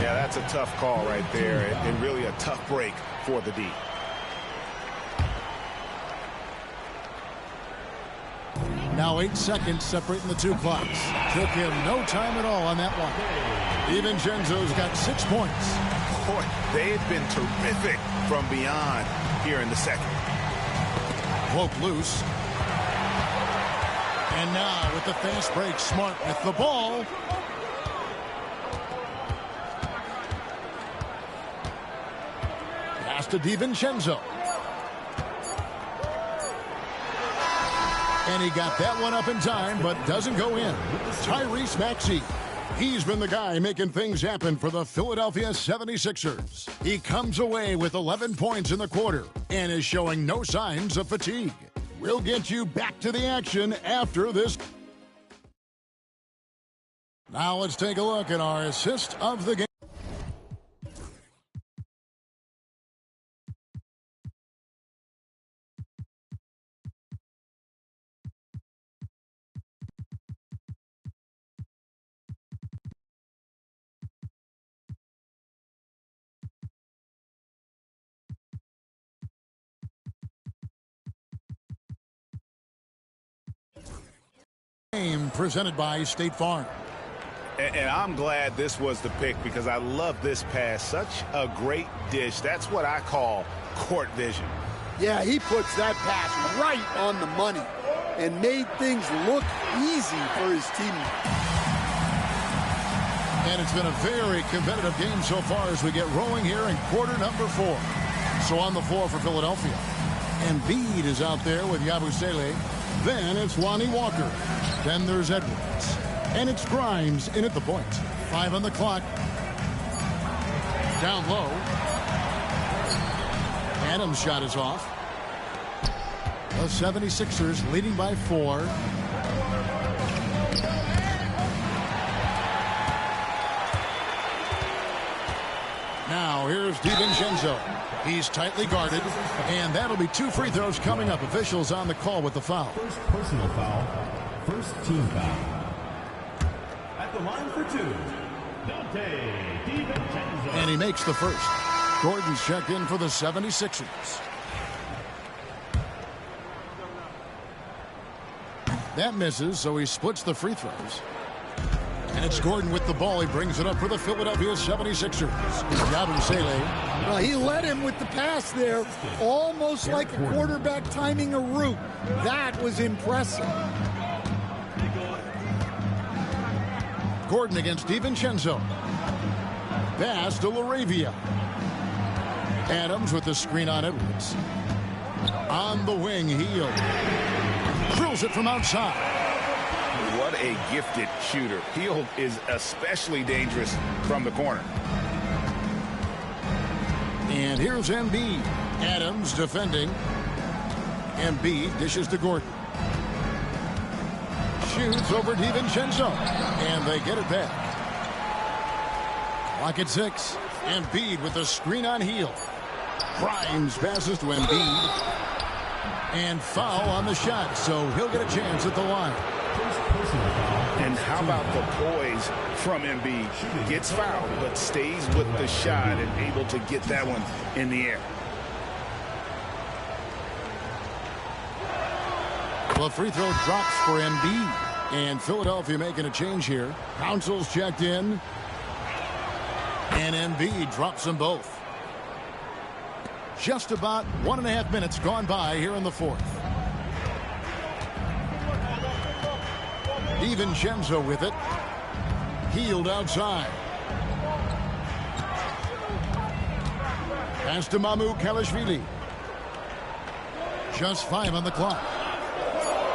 Yeah, that's a tough call right there, and really a tough break for the D. Now 8 seconds separating the 2 clocks. Took him no time at all on that one. DiVincenzo's got 6 points. Boy, they have been terrific from beyond here in the second. Poke loose. And now with the fast break, Smart with the ball. Pass to DiVincenzo. And he got that one up in time, but doesn't go in. Tyrese Maxey. He's been the guy making things happen for the Philadelphia 76ers. He comes away with 11 points in the quarter and is showing no signs of fatigue. We'll get you back to the action after this. Now let's take a look at our assist of the game. Presented by State Farm. And I'm glad this was the pick because I love this pass. Such a great dish. That's what I call court vision. Yeah, he puts that pass right on the money and made things look easy for his teammates. And it's been a very competitive game so far as we get rolling here in quarter number 4. So on the floor for Philadelphia. Embiid is out there with Yabusele. Then it's Lonnie Walker. Then there's Edwards. And it's Grimes in at the point. 5 on the clock. Down low. Adams' shot is off. The 76ers leading by 4. Now here's DiVincenzo. He's tightly guarded, and that'll be 2 free throws coming up. Officials on the call with the foul. First personal foul. First team foul. At the line for 2, Dante DiVincenzo. And he makes the first. Gordon's checked in for the 76ers. That misses, so he splits the free throws. And it's Gordon with the ball. He brings it up for the Philadelphia 76ers. Yabusele. Well, he led him with the pass there, almost like a quarterback timing a route. That was impressive. Gordon against DiVincenzo. Pass to LaRavia. Adams with the screen on Edwards. On the wing, Hield. Drills it from outside. What a gifted shooter. Hield is especially dangerous from the corner. And here's Embiid. Adams defending. Embiid dishes to Gordon. Shoots over DiVincenzo. And they get it back. Clock at 6. Embiid with the screen on Hield. Grimes passes to Embiid. And foul on the shot, so he'll get a chance at the line. And how about the poise from Embiid? Gets fouled, but stays with the shot and able to get that one in the air. Well, free throw drops for Embiid. And Philadelphia making a change here. Council's checked in. And Embiid drops them both. Just about 1.5 minutes gone by here in the 4th. DiVincenzo with it. Hield outside. Pass to Kalashvili. Just 5 on the clock.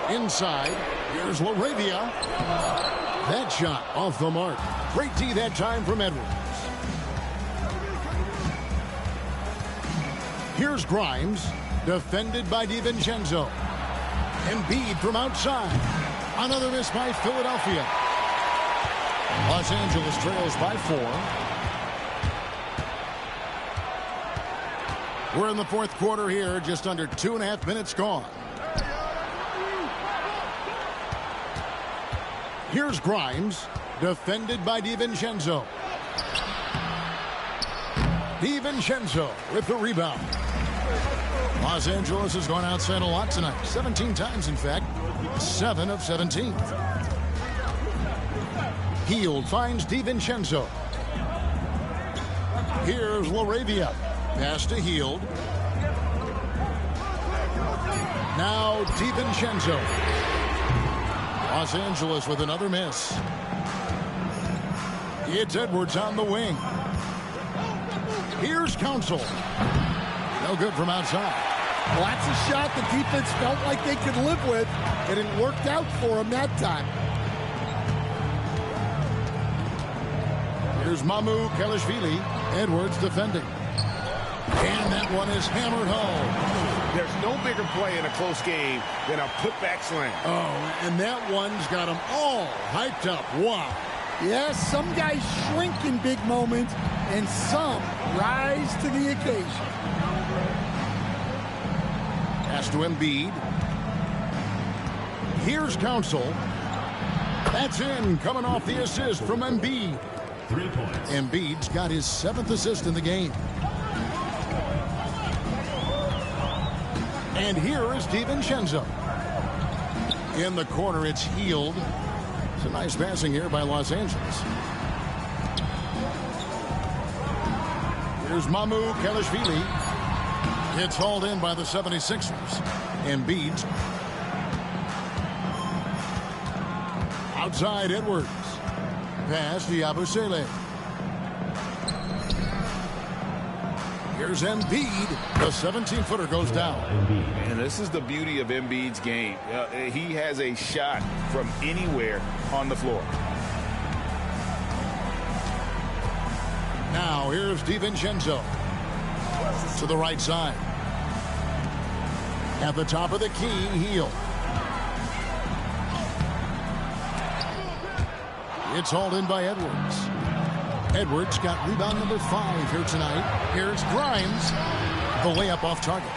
Inside, here's Laravia. That shot off the mark. Great D that time from Edwards. Here's Grimes, defended by DiVincenzo. Embiid from outside. Another miss by Philadelphia. Los Angeles trails by 4. We're in the fourth quarter here, just under 2.5 minutes gone. Here's Grimes, defended by DiVincenzo. DiVincenzo with the rebound. Los Angeles has gone outside a lot tonight. 17 times, in fact. 7 of 17. Hield finds DiVincenzo. Here's Laravia. Pass to Hield. Now DiVincenzo. Los Angeles with another miss. It's Edwards on the wing. Here's Council. No good from outside. Well, that's a shot the defense felt like they could live with, and it worked out for them that time. Here's Kalashvili. Edwards defending. And that one is hammered home. There's no bigger play in a close game than a putback slam. Oh, and that one's got them all hyped up. Wow. Yes, some guys shrink in big moments, and some rise to the occasion. Pass to Embiid. Here's Council. That's in, coming off the assist from Embiid. 3 points. Embiid's got his 7th assist in the game. And here is DiVincenzo. In the corner, it's Hield. It's a nice passing here by Los Angeles. Here's Kalashvili. It's hauled in by the 76ers. Embiid. Outside Edwards. Pass to Yabusele. Here's Embiid. The 17-footer goes down. And this is the beauty of Embiid's game. He has a shot from anywhere on the floor. Now here's DiVincenzo. To the right side. At the top of the key, Hield. It's hauled in by Edwards. Edwards got rebound number 5 here tonight. Here's Grimes. The layup off target.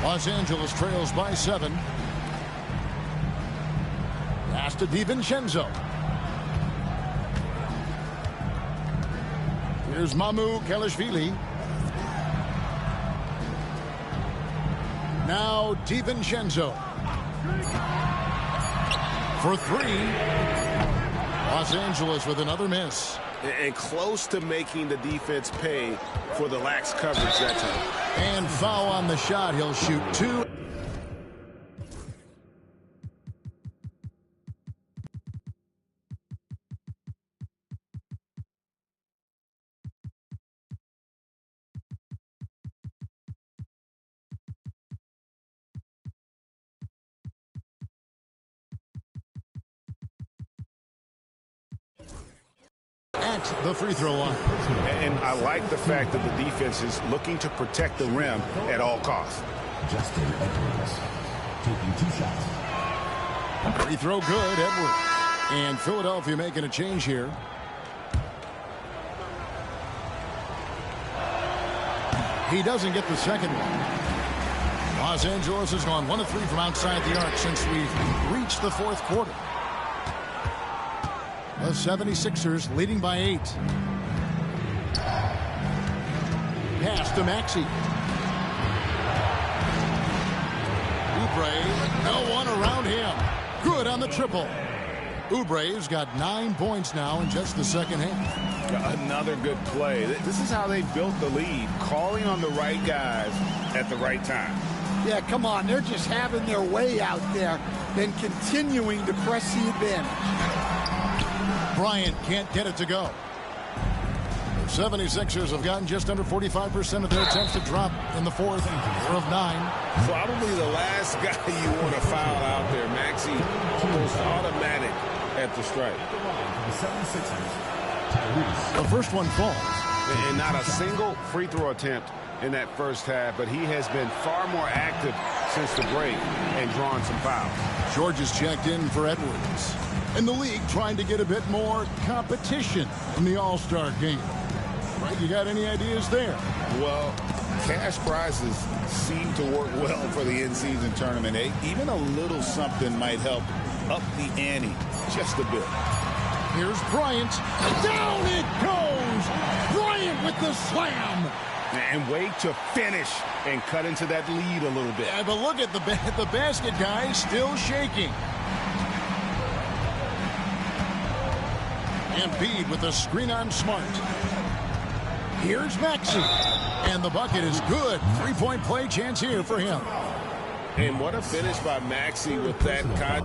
Los Angeles trails by 7. Pass to DiVincenzo. Here's Kalashvili. Now DiVincenzo. For 3. Los Angeles with another miss. And close to making the defense pay for the lax coverage that time. And foul on the shot. He'll shoot 2. At the free throw line. And I like the fact that the defense is looking to protect the rim at all costs. Justin Edwards taking 2 shots. Free throw good, Edwards. And Philadelphia making a change here. He doesn't get the second one. Los Angeles has gone 1 of 3 from outside the arc since we've reached the fourth quarter. The 76ers leading by 8. Pass to Maxey. Oubre, no one around him. Good on the triple. Oubre's got 9 points now in just the second half. Another good play. This is how they built the lead, calling on the right guys at the right time. Yeah, come on. They're just having their way out there and continuing to press the advantage. Bryant can't get it to go. 76ers have gotten just under 45% of their attempts to drop in the fourth. 4 of 9. Probably the last guy you want to foul out there. Maxey almost automatic at the strike. The first one falls. And not a single free throw attempt in that first half, but he has been far more active since the break and drawn some fouls. George is checked in for Edwards. In the league, trying to get a bit more competition in the All-Star game. Right, you got any ideas there? Well, cash prizes seem to work well for the in-season tournament. Even a little something might help up the ante just a bit. Here's Bryant. Down it goes! Bryant with the slam! And wait to finish and cut into that lead a little bit. Yeah, but look at the basket guy still shaking. Embiid with a screen on Smart. Here's Maxey. And the bucket is good. 3-point play chance here for him. And what a finish by Maxey with that tag.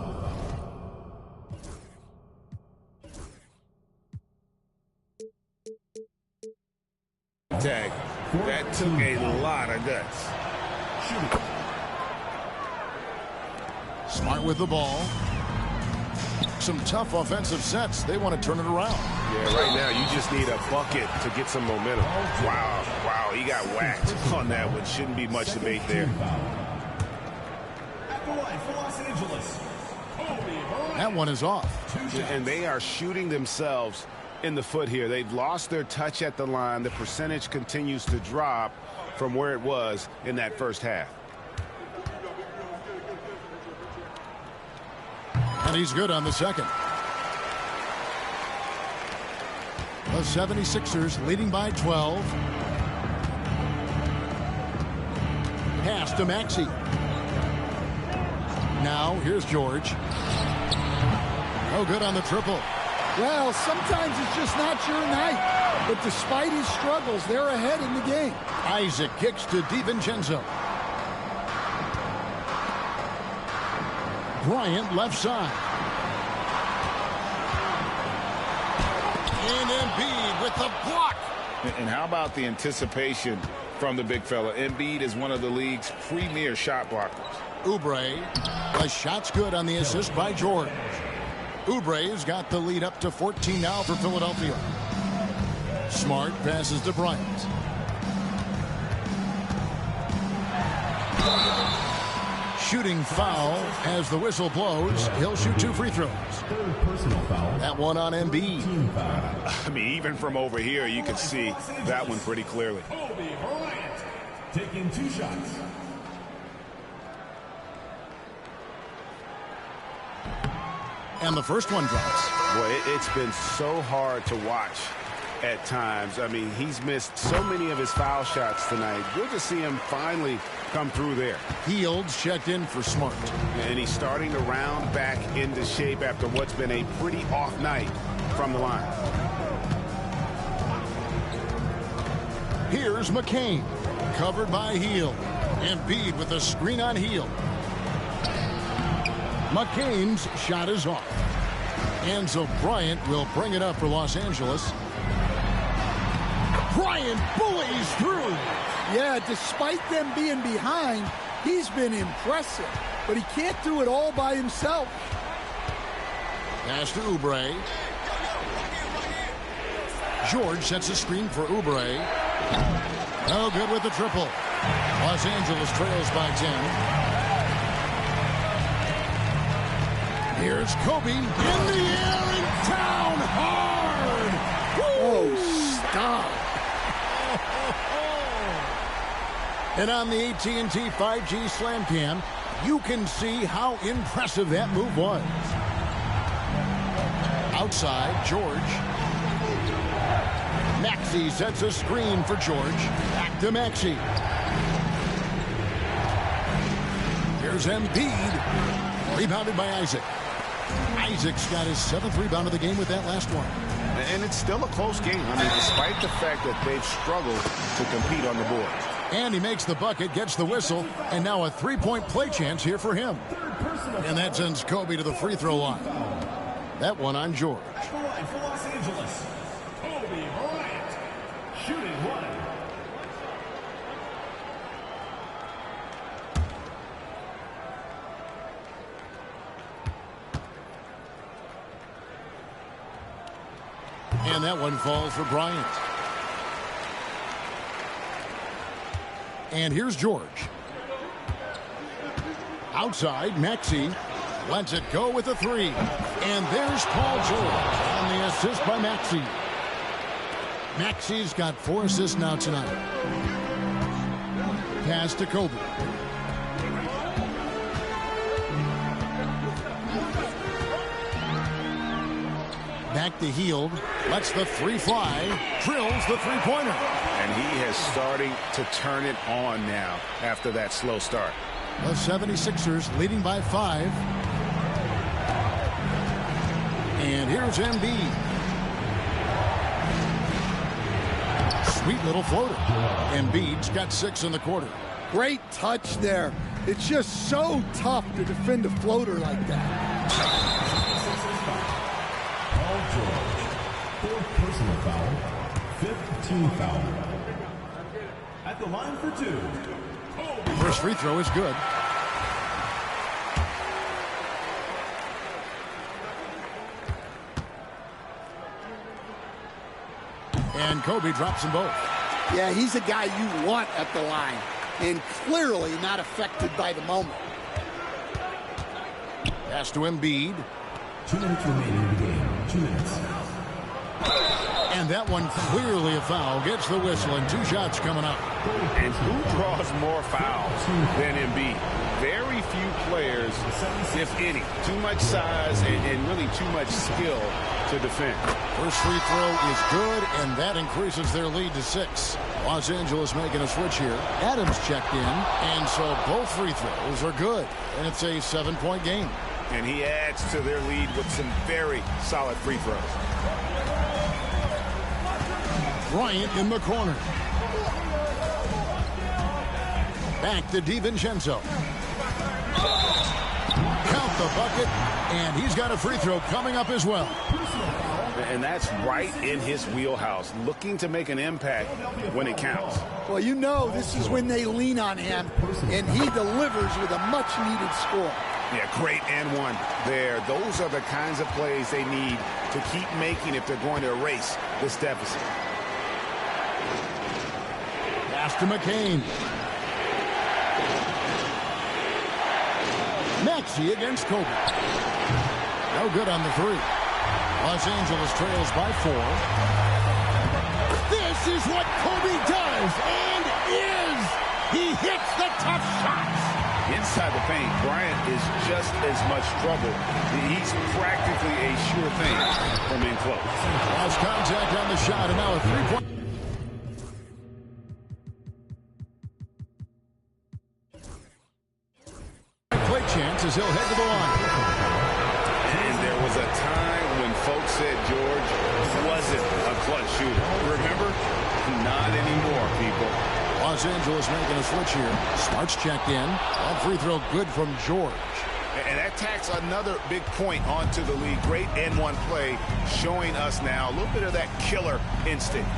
That took a lot of guts. Smart with the ball. Some tough offensive sets. They want to turn it around. Yeah, right now you just need a bucket to get some momentum. Wow, he got whacked on that one. Shouldn't be much debate there. That one is off. And they are shooting themselves in the foot here. They've lost their touch at the line. The percentage continues to drop from where it was in that first half. And he's good on the second. The 76ers leading by 12. Pass to Maxey. Now here's George. No good on the triple. Well, sometimes it's just not your night. But despite his struggles, they're ahead in the game. Isaac kicks to DiVincenzo. Bryant left side. And Embiid with the block. And how about the anticipation from the big fella? Embiid is one of the league's premier shot blockers. Oubre. The shot's good on the assist by George. Oubre has got the lead up to 14 now for Philadelphia. Smart passes to Bryant. Shooting foul as the whistle blows. He'll shoot 2 free throws. Personal foul. That one on Embiid. I mean, even from over here, you can see that one pretty clearly. Bryant taking 2 shots. And the first one drops. Boy, it's been so hard to watch at times. I mean, he's missed so many of his foul shots tonight. Good to see him finally come through there. Fields checked in for Smart. And he's starting to round back into shape after what's been a pretty off night from the line. Here's McCain. Covered by Hield. Embiid with a screen on Hield. McCain's shot is off. And so Bryant will bring it up for Los Angeles. Bryant bullies through. Yeah, despite them being behind, he's been impressive. But he can't do it all by himself. Pass to Oubre. George sets a screen for Oubre. No good with the triple. Los Angeles trails by 10. Here's Kobe in the air and down hard. Oh, stop. And on the AT&T 5G Slam Cam, you can see how impressive that move was. Outside, George. Maxey sets a screen for George. Back to Maxey. Here's Embiid. Rebounded by Isaac. Isaac's got his 7th rebound of the game with that last one. And it's still a close game. I mean, despite the fact that they've struggled to compete on the board. And he makes the bucket, gets the whistle, and now a 3-point play chance here for him. And that sends Kobe to the free throw line. That one on George. And that one falls for Bryant. And here's George. Outside, Maxey lets it go with a three. And there's Paul George on the assist by Maxey. Maxey's got 4 assists now tonight. Pass to Kobe. Back to Hield. Lets the three fly. Drills the three-pointer. And he is starting to turn it on now after that slow start. The 76ers leading by 5. And here's Embiid. Sweet little floater. Embiid's got 6 in the quarter. Great touch there. It's just so tough to defend a floater like that. Paul George, 4th personal foul, 5th team foul. At the line for 2. First free throw is good. And Kobe drops them both. Yeah, he's a guy you want at the line, and clearly not affected by the moment. Pass to Embiid. 2 minutes remaining in the game. 2 minutes. And that one clearly a foul. Gets the whistle, and 2 shots coming up. And who draws more fouls than Embiid? Very few players, if any. Too much size and really too much skill to defend. First free throw is good, and that increases their lead to 6. Los Angeles making a switch here. Adams checked in, and so both free throws are good. And it's a 7-point game. And he adds to their lead with some very solid free throws. Bryant in the corner. Back to DiVincenzo. Count the bucket, and he's got a free throw coming up as well. And that's right in his wheelhouse, looking to make an impact when it counts. Well, you know this is when they lean on him, and he delivers with a much-needed score. Yeah, great and one there. Those are the kinds of plays they need to keep making if they're going to erase this deficit. Pass to McCain. Maxey against Kobe. No good on the three. Los Angeles trails by 4. This is what Kobe does and is. He hits the tough shots. Inside the paint, Bryant is just as much trouble. He's practically a sure thing from in close. Lost contact on the shot, and now a 3-point. Play chance as he'll head to the line. And there was a time when folks said George wasn't a clutch shooter. Remember? Not anymore, people. Los Angeles making a switch here. Smart's checked in. One free throw good from George. And that tacks another big point onto the league. Great end-one play showing us now a little bit of that killer instinct.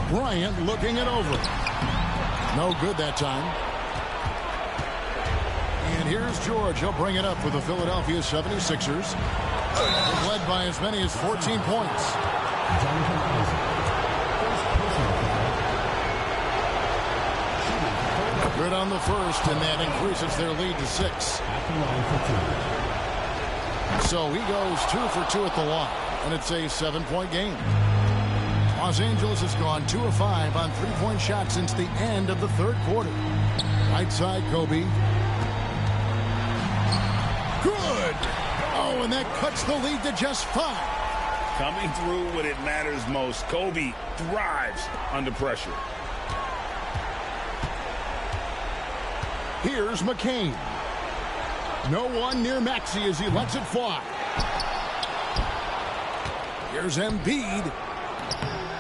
Bryant looking it over. No good that time. And here's George. He'll bring it up for the Philadelphia 76ers. They've led by as many as 14 points. Good on the first, and that increases their lead to 6. So he goes 2 for 2 at the line, and it's a 7-point game. Los Angeles has gone 2 of 5 on 3-point shots since the end of the 3rd quarter. Right side, Kobe. Good! Oh, and that cuts the lead to just 5. Coming through when it matters most. Kobe thrives under pressure. Here's McCain. No one near Maxey as he lets it fly. Here's Embiid.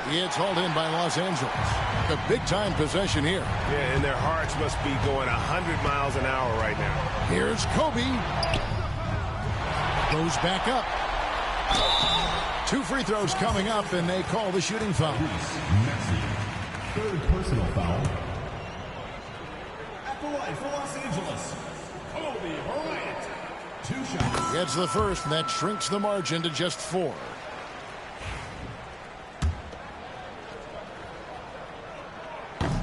It's hauled in by Los Angeles. A big-time possession here. Yeah, and their hearts must be going 100 miles an hour right now. Here's Kobe. Goes back up. 2 free throws coming up, and they call the shooting foul. 3rd personal foul. At the line for Los Angeles, Kobe Bryant. 2 shots. Gets the first, and that shrinks the margin to just 4.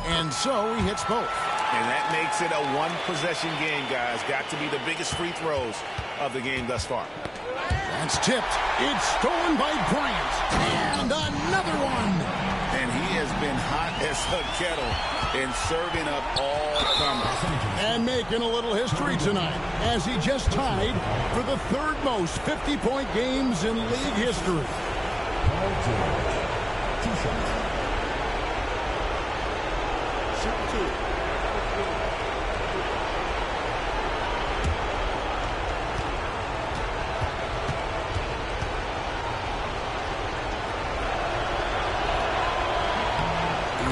And so he hits both. And that makes it a one-possession game, guys. Got to be the biggest free throws of the game thus far. That's tipped. It's stolen by Bryant. And another one. And he has been hot as a kettle in serving up all comers. And making a little history tonight as he just tied for the 3rd most 50-point games in league history.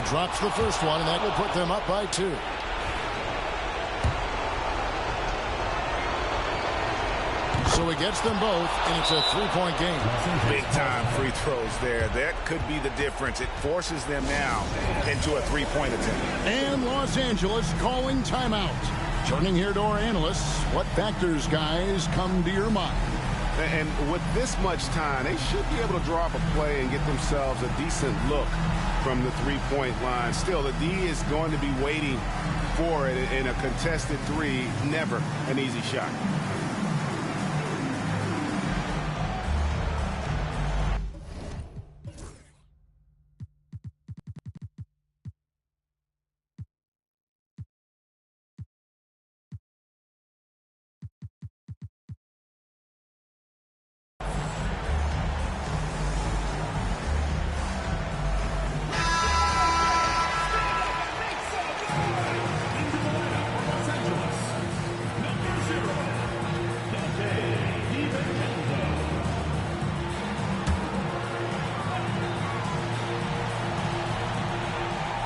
Drops the first one, and that will put them up by 2. So he gets them both, and it's a 3-point game. Big-time free throws there. That could be the difference. It forces them now into a 3-point attempt. And Los Angeles calling timeout. Turning here to our analysts, what factors, guys, come to your mind? And with this much time, they should be able to draw up a play and get themselves a decent look from the 3-point line. Still, the D is going to be waiting for it in a contested 3. Never an easy shot.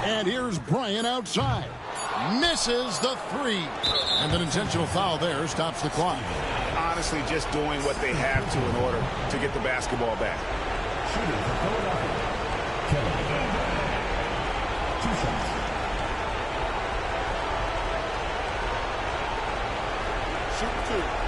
And here's Bryant outside. Misses the 3. And an intentional foul there stops the clock. Honestly, just doing what they have to in order to get the basketball back. Shooting for Philadelphia, Kelly. 2 shots. Shoot 2.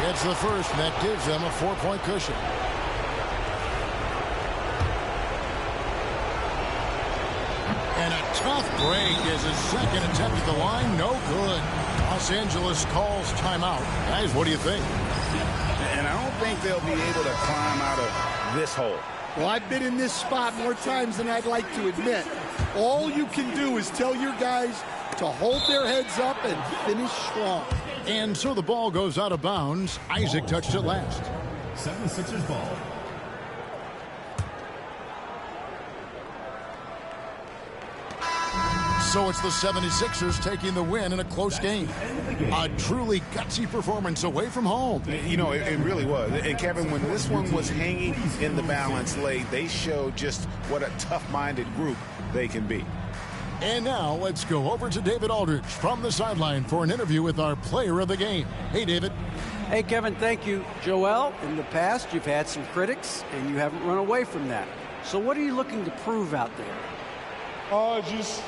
Gets the first, and that gives them a 4-point cushion. And a tough break is his second attempt at the line. No good. Los Angeles calls timeout. Guys, what do you think? And I don't think they'll be able to climb out of this hole. Well, I've been in this spot more times than I'd like to admit. All you can do is tell your guys to hold their heads up and finish strong. And so the ball goes out of bounds. Isaac touched it last. 76ers ball. So it's the 76ers taking the win in a close game. A truly gutsy performance away from home. You know, it really was. And Kevin, when this one was hanging in the balance late, they showed just what a tough-minded group they can be. And now let's go over to David Aldridge from the sideline for an interview with our player of the game. Hey, David. Hey, Kevin, thank you. Joel, in the past, you've had some critics, and you haven't run away from that. So what are you looking to prove out there? Just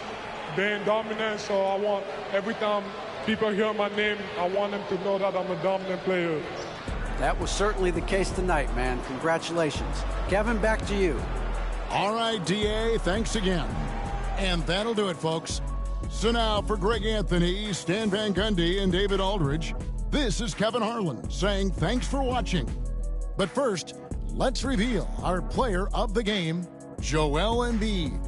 being dominant, so I want, every time people hear my name, I want them to know that I'm a dominant player. That was certainly the case tonight, man. Congratulations. Kevin, back to you. All right, D.A., thanks again. And that'll do it, folks. So now for Greg Anthony, Stan Van Gundy, and David Aldridge, this is Kevin Harlan saying thanks for watching. But first, let's reveal our player of the game, Joel Embiid.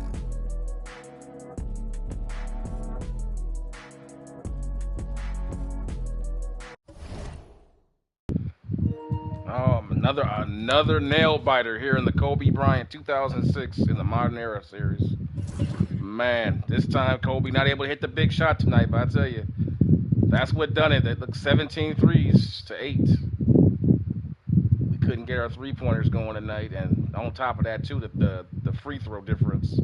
Another nail biter here in the Kobe Bryant 2006 in the Modern Era series. Man, this time Kobe not able to hit the big shot tonight, but I tell you, that's what done it. It looked 17 threes to 8. We couldn't get our three-pointers going tonight, and on top of that, too, the free throw difference.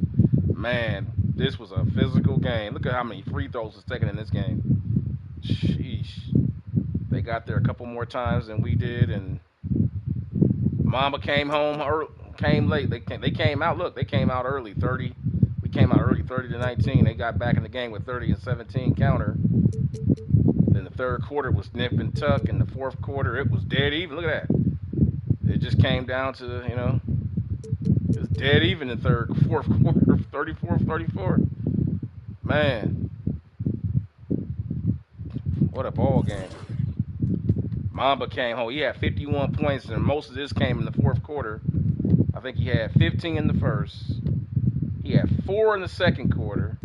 Man, this was a physical game. Look at how many free throws was taken in this game. Sheesh. They got there a couple more times than we did, and Mamba came home came late. They came out. Look, they came out early, 30. We came out early, 30-19. They got back in the game with 30 and 17 counter. Then the third quarter was nip and tuck. In the fourth quarter, it was dead even. Look at that. It just came down to, you know, it was dead even in fourth quarter, 34-34. Man, what a ball game. Mamba came home. He had 51 points, and most of this came in the fourth quarter. I think he had 15 in the first. He had 4 in the second quarter.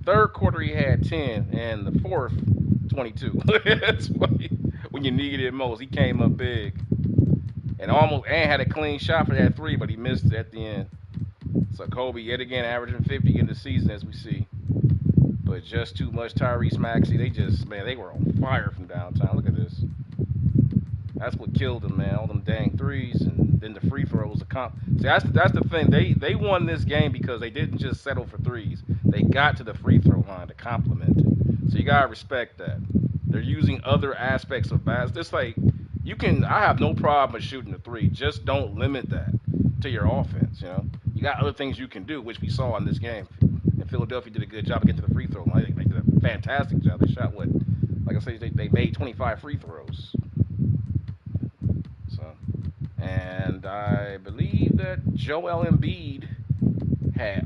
Third quarter, he had 10, and the fourth, 22. That's when you needed it most. He came up big, and had a clean shot for that 3, but he missed it at the end. So Kobe yet again averaging 50 in the season, as we see, but just too much. Tyrese Maxey, they were on fire from downtown. Look at this. That's what killed them, man. All them dang threes, and then the free throws. See, that's the thing. They won this game because they didn't just settle for threes. They got to the free throw line to complement it. So you gotta respect that. They're using other aspects of basketball. It's like I have no problem with shooting a 3. Just don't limit that to your offense. You know, you got other things you can do, which we saw in this game. And Philadelphia did a good job of getting to the free throw line. They did a fantastic job. They shot like I say, they made 25 free throws. And I believe that Joel Embiid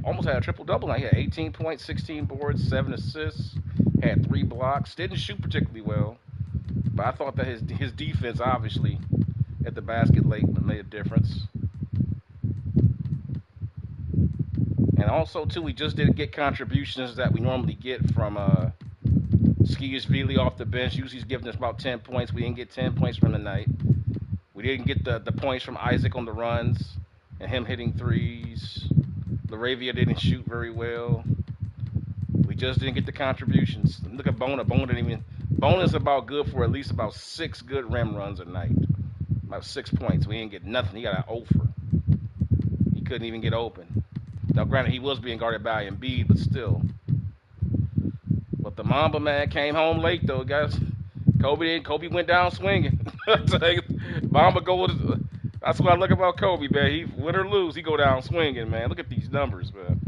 almost had a triple-double night. He had 18 points, 16 boards, 7 assists, had 3 blocks. Didn't shoot particularly well, but I thought that his defense, obviously, at the basket late made a difference. And also, too, we just didn't get contributions that we normally get from Skiers-Vili off the bench. Usually he's giving us about 10 points. We didn't get 10 points from tonight. We didn't get the points from Isaac on the runs and him hitting threes. Laravia didn't shoot very well. We just didn't get the contributions. Look at Bona. Bona is about good for at least about 6 good rim runs a night. About 6 points. We didn't get nothing. He got an offer. He couldn't even get open. Now, granted, he was being guarded by Embiid, but still. But the Mamba, man, came home late, though, guys. Kobe went down swinging. Mamba that's what I look about Kobe, man. He win or lose, he go down swinging, man. Look at these numbers, man.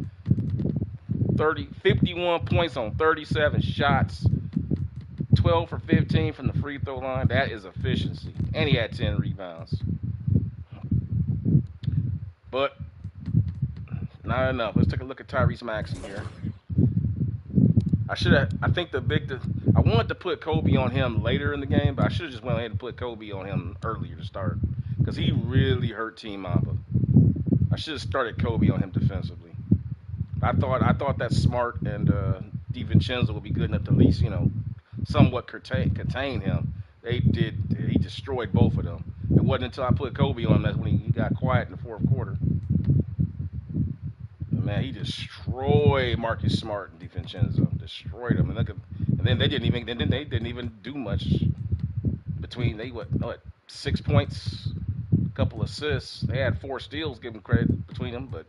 51 points on 37 shots, 12 for 15 from the free throw line. That is efficiency. And he had 10 rebounds. But not enough. Let's take a look at Tyrese Maxey here. I wanted to put Kobe on him later in the game, but I should have just went ahead and put Kobe on him earlier to start, because he really hurt Team Mamba. I should have started Kobe on him defensively. I thought that Smart and DiVincenzo would be good enough to at least, you know, somewhat contain him. He destroyed both of them. It wasn't until I put Kobe on him that's when he got quiet in the fourth quarter. Man, he destroyed Marcus Smart and DiVincenzo. Destroyed them. And then they didn't even do much between. They 6 points, a couple assists. They had 4 steals, give them credit between them, but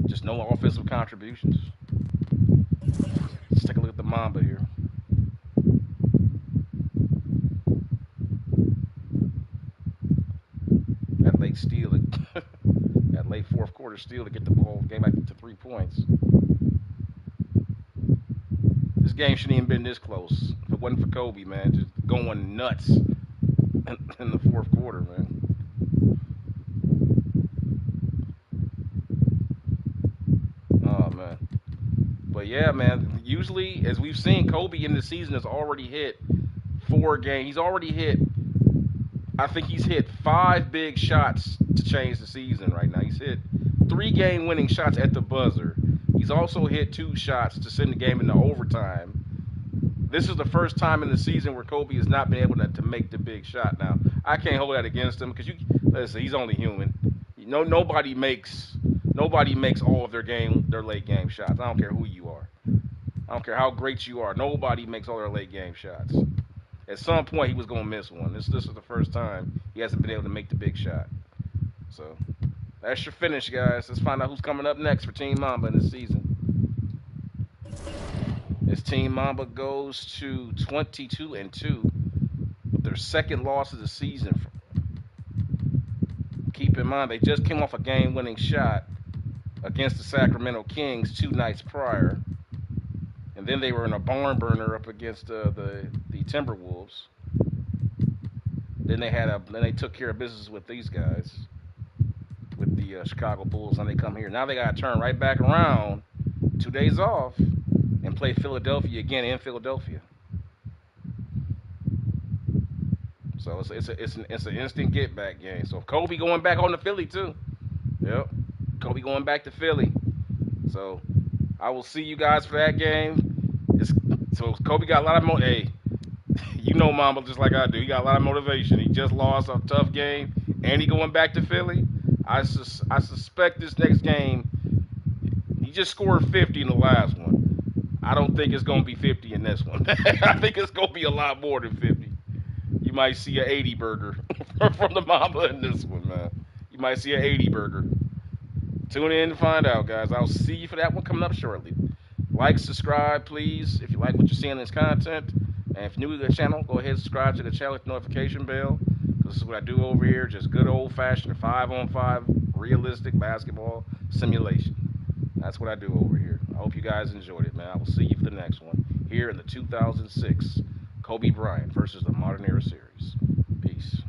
just no offensive contributions. Let's take a look at the Mamba here. That late steal, that late fourth quarter steal to get the ball game back to 3 points. This game shouldn't even been this close. If it wasn't for Kobe, man, just going nuts in the fourth quarter, man. Oh, man. But, yeah, man, usually, as we've seen, Kobe in the season has already hit 4 games. He's already hit, I think he's hit 5 big shots to change the season right now. He's hit 3 game-winning shots at the buzzer. He's also hit 2 shots to send the game into overtime. This is the first time in the season where Kobe has not been able to make the big shot. Now, I can't hold that against him because listen, he's only human. Nobody makes all of their late game shots. I don't care who you are. I don't care how great you are. Nobody makes all their late game shots. At some point, he was going to miss one. This is the first time he hasn't been able to make the big shot. So, that's your finish, guys. Let's find out who's coming up next for Team Mamba in this season. This Team Mamba goes to 22-2 with their second loss of the season. Keep in mind, they just came off a game-winning shot against the Sacramento Kings 2 nights prior. And then they were in a barn burner up against the Timberwolves. Then they took care of business with these guys, with the Chicago Bulls, and they come here. Now they got to turn right back around, 2 days off, and play Philadelphia again in Philadelphia. So it's an instant get back game. So Kobe going back on to Philly too. Yep, Kobe going back to Philly. So I will see you guys for that game. So Kobe got a lot of hey, you know Mamba just like I do. He got a lot of motivation. He just lost a tough game, and he going back to Philly. I suspect this next game, he just scored 50 in the last one. I don't think it's going to be 50 in this one. I think it's going to be a lot more than 50. You might see an 80 burger from the Mamba in this one, man. You might see an 80 burger. Tune in to find out, guys. I'll see you for that one coming up shortly. Like, subscribe, please, if you like what you're seeing in this content. And if you're new to the channel, go ahead and subscribe to the channel with the notification bell. This is what I do over here, just good old-fashioned 5-on-5 realistic basketball simulation. That's what I do over here. I hope you guys enjoyed it, man. I will see you for the next one here in the 2006 Kobe Bryant versus the Modern Era Series. Peace.